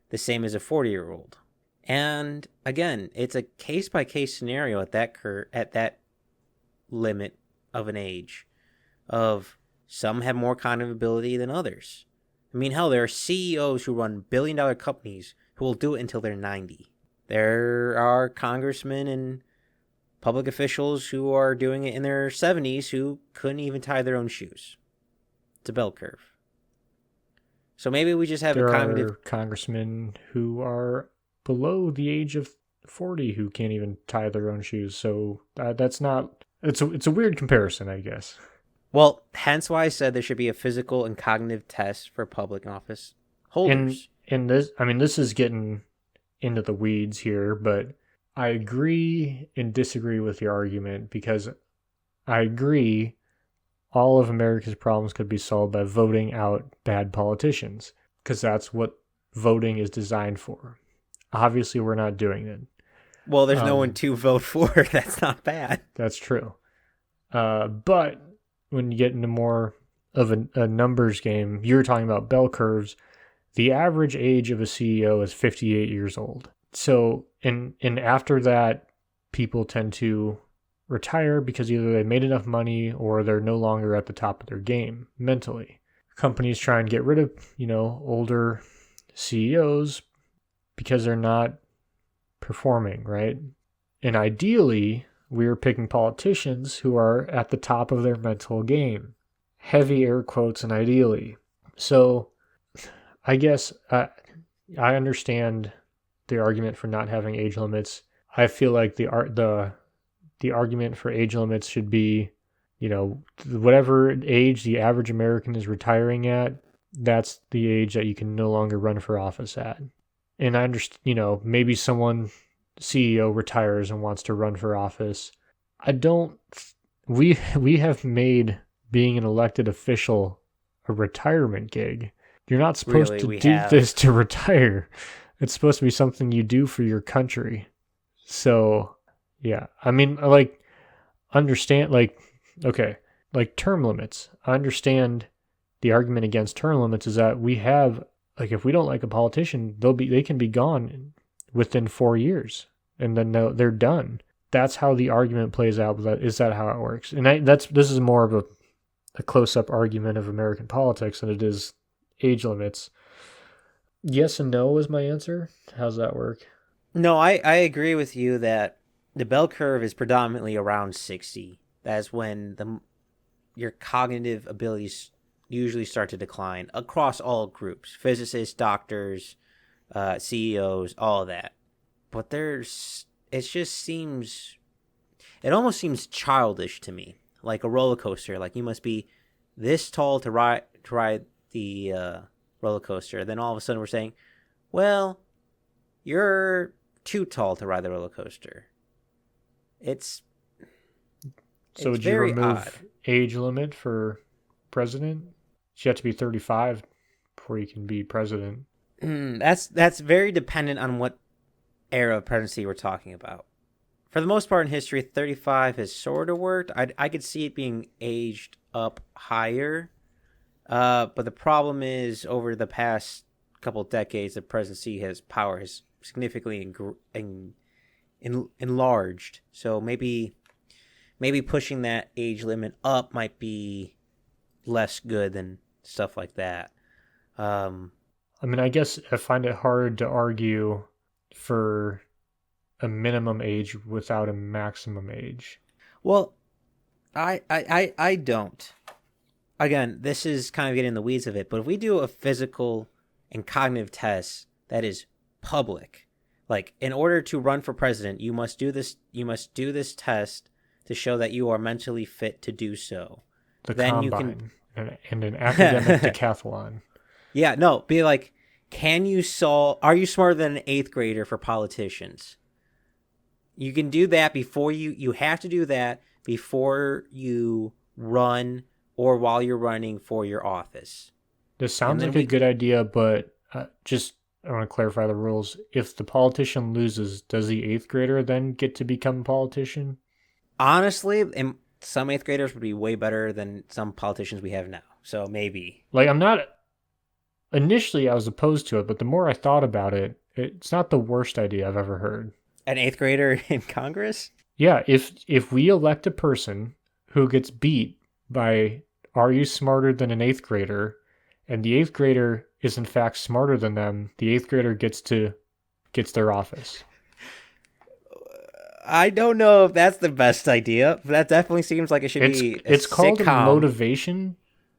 the same as a 40-year-old. And again, it's a case-by-case scenario at that limit of an age. Of some have more cognitive ability than others. I mean, hell, there are CEOs who run billion-dollar companies who will do it until they're 90. There are congressmen and public officials who are doing it in their 70s who couldn't even tie their own shoes. It's a bell curve. So maybe we just have a cognitive... There are congressmen who are below the age of 40 who can't even tie their own shoes. So that's not... It's a weird comparison, I guess. Well, hence why I said there should be a physical and cognitive test for public office holders. In this, I mean, this is getting into the weeds here, but I agree and disagree with your argument, because I agree all of America's problems could be solved by voting out bad politicians, because that's what voting is designed for. Obviously, we're not doing it. Well, there's no one to vote for. That's not bad. That's true. But when you get into more of a numbers game, you were talking about bell curves. The average age of a CEO is 58 years old. So, and after that, people tend to retire because either they made enough money or they're no longer at the top of their game mentally. Companies try and get rid of, older CEOs because they're not performing, right? And ideally, we are picking politicians who are at the top of their mental game. Heavy air quotes and ideally. So I guess I understand the argument for not having age limits. I feel like the argument for age limits should be, whatever age the average American is retiring at, that's the age that you can no longer run for office at. And I understand, maybe someone CEO retires and wants to run for office. We have made being an elected official a retirement gig. You're not supposed to do this to retire. It's supposed to be something you do for your country. So, yeah. I mean, understand, term limits. I understand the argument against term limits is that we have, if we don't like a politician, they can be gone within 4 years, and then they're done. That's how the argument plays out. Is that how it works? And this is more of a close-up argument of American politics than it is age limits. Yes and no is my answer. How's that work? No, I agree with you that the bell curve is predominantly around 60. That's when your cognitive abilities usually start to decline across all groups: physicists, doctors, CEOs, all of that. But it almost seems childish to me, like a roller coaster. Like, you must be this tall to ride the roller coaster. Then all of a sudden we're saying, well, you're too tall to ride the roller coaster. So would you remove age limit for president? You have to be 35 before you can be president. That's very dependent on what era of presidency we're talking about. For the most part in history, 35 has sort of worked. I could see it being aged up higher. But the problem is, over the past couple of decades, the presidency has significantly enlarged. So maybe pushing that age limit up might be less good than stuff like that. I guess I find it hard to argue for a minimum age without a maximum age. Well, I don't. Again, this is kind of getting in the weeds of it, but if we do a physical and cognitive test that is public, like, in order to run for president, you must do this test to show that you are mentally fit to do so. Then combine and an academic decathlon. Yeah, no, be like, are you smarter than an 8th grader for politicians? You can do that before you have to do that before you run or while you're running for your office. This sounds like a good idea, but I want to clarify the rules. If the politician loses, does the 8th grader then get to become a politician? Honestly, some 8th graders would be way better than some politicians we have now. So maybe. Initially I was opposed to it, but the more I thought about it, it's not the worst idea I've ever heard. An 8th grader in Congress? Yeah, if we elect a person who gets beat by, are you smarter than an 8th grader, and the 8th grader is in fact smarter than them, the 8th grader gets their office. I don't know if that's the best idea. That definitely seems like it should be It's called a motivation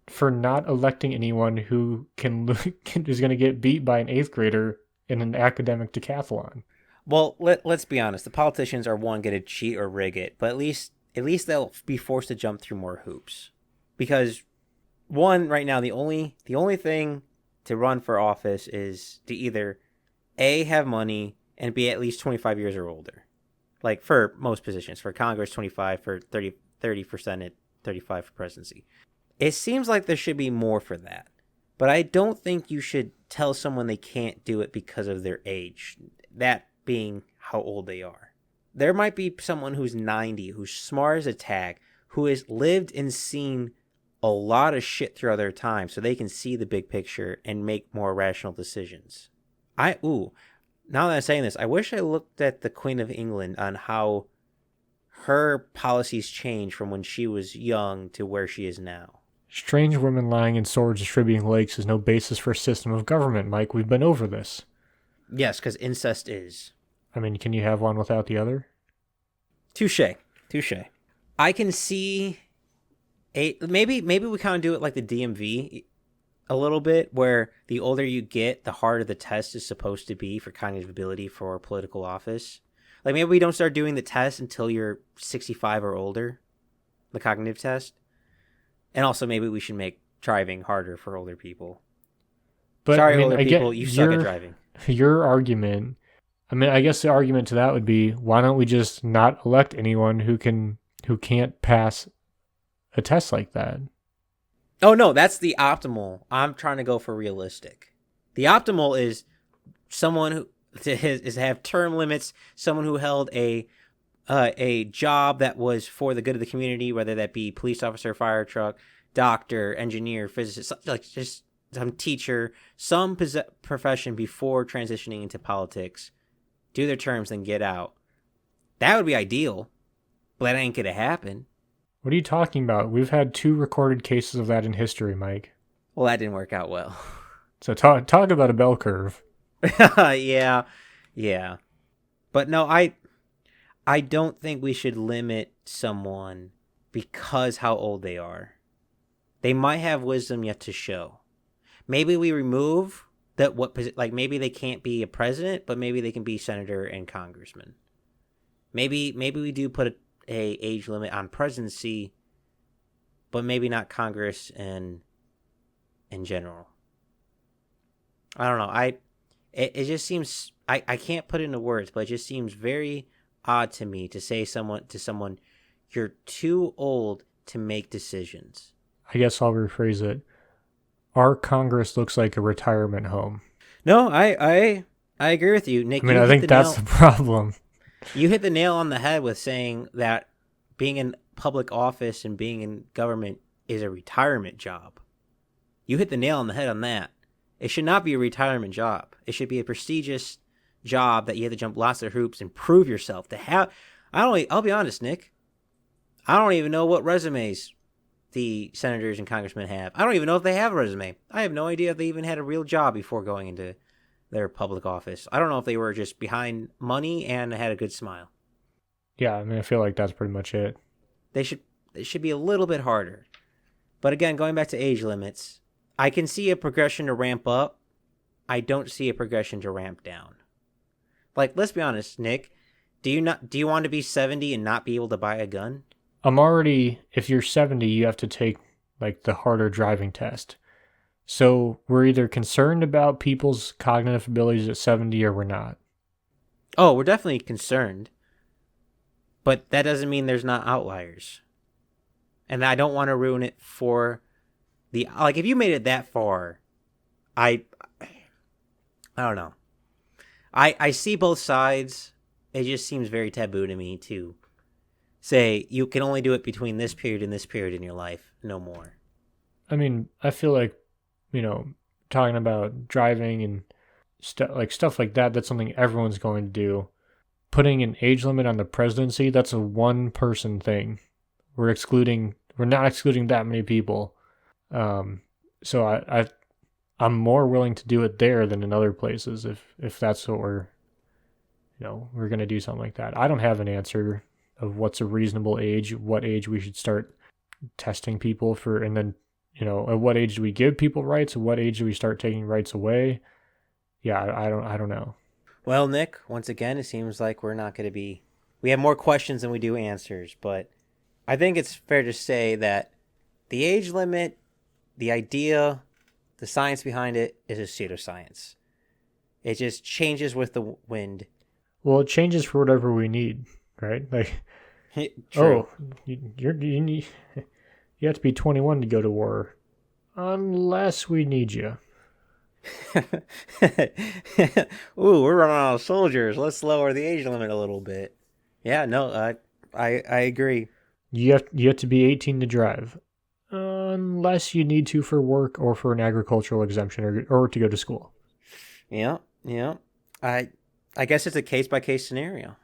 for not electing anyone who is going to get beat by an 8th grader in an academic decathlon. Well, let's be honest. The politicians are going to cheat or rig it, but at least they'll be forced to jump through more hoops. Because one, right now, the only thing to run for office is to either A, have money, and be at least 25 years or older. Like for most positions. For Congress, 25, for 30 for Senate, 35 for presidency. It seems like there should be more for that. But I don't think you should tell someone they can't do it because of their age. That being how old they are. There might be someone who's 90, who's smart as a tack, who has lived and seen a lot of shit throughout their time so they can see the big picture and make more rational decisions. Now that I'm saying this, I wish I looked at the Queen of England on how her policies changed from when she was young to where she is now. Strange women lying in swords distributing lakes is no basis for a system of government, Mike. We've been over this. Yes, because incest is. I mean, can you have one without the other? Touche. I can see maybe we kind of do it like the DMV a little bit, where the older you get, the harder the test is supposed to be for cognitive ability for political office. Like maybe we don't start doing the test until you're 65 or older, the cognitive test. And also maybe we should make driving harder for older people. But sorry, I mean, older people, you suck at driving. Your argument, I guess the argument to that would be, why don't we just not elect anyone who can't pass a test like that? Oh no, that's the optimal. I'm trying to go for realistic. The optimal is someone who is have term limits, someone who held a job that was for the good of the community, whether that be police officer, fire truck, doctor, engineer, physicist, like just some teacher, some profession before transitioning into politics, do their terms, then get out. That would be ideal, but that ain't gonna happen. What are you talking about? We've had 2 recorded cases of that in history, Mike. Well, that didn't work out well. So talk about a bell curve. Yeah. But no, I don't think we should limit someone because how old they are. They might have wisdom yet to show. Maybe we remove maybe they can't be a president, but maybe they can be senator and congressman. Maybe we do put a age limit on presidency, but maybe not Congress and in general. I don't know. It just seems I can't put it into words, but it just seems very odd to me to say to someone, you're too old to make decisions. I guess I'll rephrase it. Our Congress looks like a retirement home. No, I agree with you, Nick. I think that's the problem. You hit the nail on the head with saying that being in public office and being in government is a retirement job. You hit the nail on the head on that. It should not be a retirement job. It should be a prestigious job that you have to jump lots of hoops and prove yourself. I'll be honest, Nick. I don't even know what resumes the senators and congressmen have. I don't even know if they have a resume. I have no idea if they even had a real job before going into their public office. I don't know if they were just behind money and had a good smile. Yeah, I feel like that's pretty much it. They should be a little bit harder. But again, going back to age limits, I can see a progression to ramp up. I don't see a progression to ramp down. Like, let's be honest, Nick. Do you want to be 70 and not be able to buy a gun? If you're 70, you have to take like the harder driving test. So we're either concerned about people's cognitive abilities at 70 or we're not. Oh, we're definitely concerned. But that doesn't mean there's not outliers. And I don't want to ruin it for if you made it that far, I don't know. I see both sides. It just seems very taboo to me to say you can only do it between this period and this period in your life, no more. I feel like, talking about driving and stuff like that, that's something everyone's going to do. Putting an age limit on the presidency, that's a one-person thing. We're not excluding that many people. So I'm more willing to do it there than in other places if that's what we're going to do something like that. I don't have an answer of what's a reasonable age, what age we should start testing people for, and then, at what age do we give people rights, at what age do we start taking rights away? Yeah, I don't know. Well, Nick, once again, it seems like we have more questions than we do answers, but I think it's fair to say that The age limit, the idea, the science behind it is a pseudoscience. It just changes with the wind. Well, it changes for whatever we need, right? Like, True. you have to be 21 to go to war, unless we need you. Ooh, we're running out of soldiers. Let's lower the age limit a little bit. Yeah, no, I agree. You have to be 18 to drive, unless you need to for work or for an agricultural exemption or to go to school. Yeah. I guess it's a case by case scenario.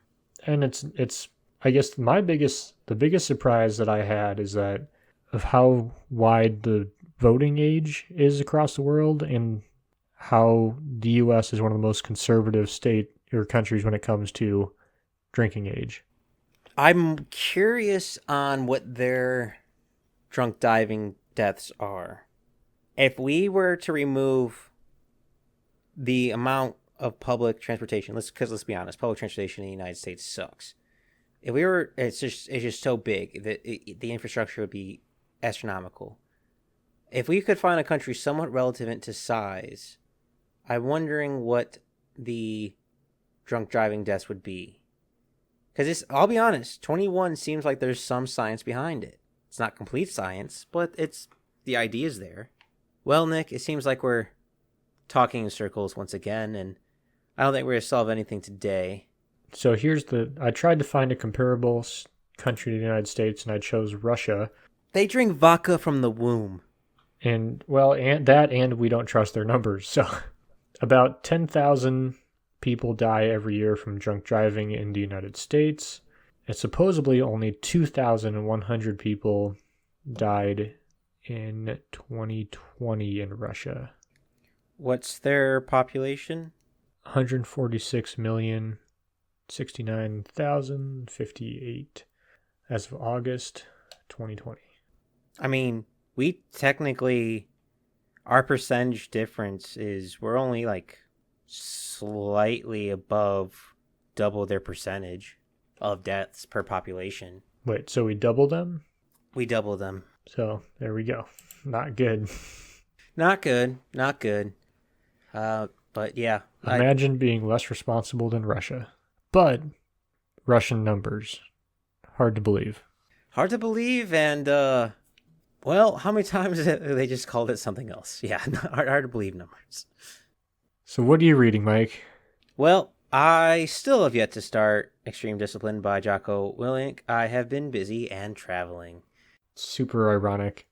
And it's I guess the biggest surprise that I had is that of how wide the voting age is across the world and how the U.S. is one of the most conservative state or countries when it comes to drinking age. I'm curious on what their drunk diving deaths are. If we were to remove the amount of public transportation, let's be honest, public transportation in the United States sucks. If we were, it's just so big that the infrastructure would be astronomical. If we could find a country somewhat relevant to size, I'm wondering what the drunk driving deaths would be. Because I'll be honest, 21 seems like there's some science behind it. It's not complete science, but the idea's there. Well, Nick, it seems like we're talking in circles once again, and I don't think we're going to solve anything today. So I tried to find a comparable country to the United States, and I chose Russia. They drink vodka from the womb. And we don't trust their numbers. So about 10,000 people die every year from drunk driving in the United States. And supposedly only 2,100 people died in 2020 in Russia. What's their population? 146,069,058 as of August 2020. I mean, we technically, our percentage difference is we're only like slightly above double their percentage of deaths per population. Wait, so we double them? We double them. So there we go. Not good. Not good. But yeah. Imagine being less responsible than Russia. But Russian numbers. Hard to believe. Hard to believe, and well, how many times have they just called it something else? Yeah, hard to believe numbers. So what are you reading, Mike? Well, I still have yet to start Extreme Discipline by Jocko Willink. I have been busy and traveling. Super ironic.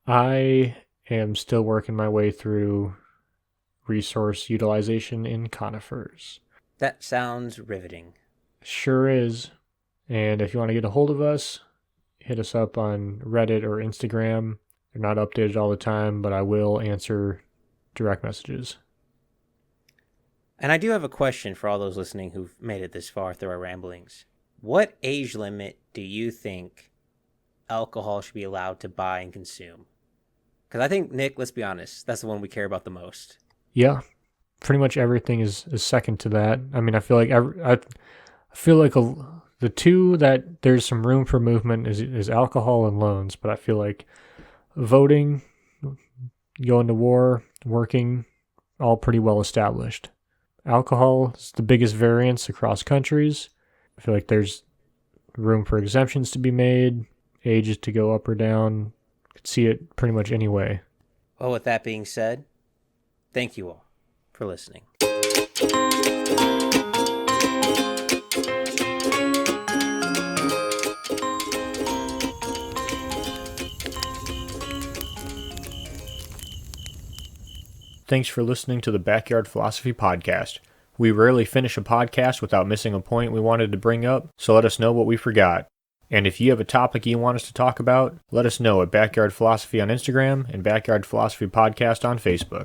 I am still working my way through resource utilization in conifers. That sounds riveting. Sure is. And if you want to get a hold of us, hit us up on Reddit or Instagram. They're not updated all the time, but I will answer direct messages. And I do have a question for all those listening who've made it this far through our ramblings. What age limit do you think alcohol should be allowed to buy and consume? Because I think, Nick, let's be honest, that's the one we care about the most. Yeah, pretty much everything is second to that. I mean, I feel like the two that there's some room for movement is alcohol and loans, but I feel like voting, going to war, working, all pretty well established. Alcohol is the biggest variance across countries. I feel like there's room for exemptions to be made, ages to go up or down. Could see it pretty much any way. Well, with that being said, thank you all for listening. Thanks for listening to the Backyard Philosophy Podcast. We rarely finish a podcast without missing a point we wanted to bring up, so let us know what we forgot. And if you have a topic you want us to talk about, let us know at Backyard Philosophy on Instagram and Backyard Philosophy Podcast on Facebook.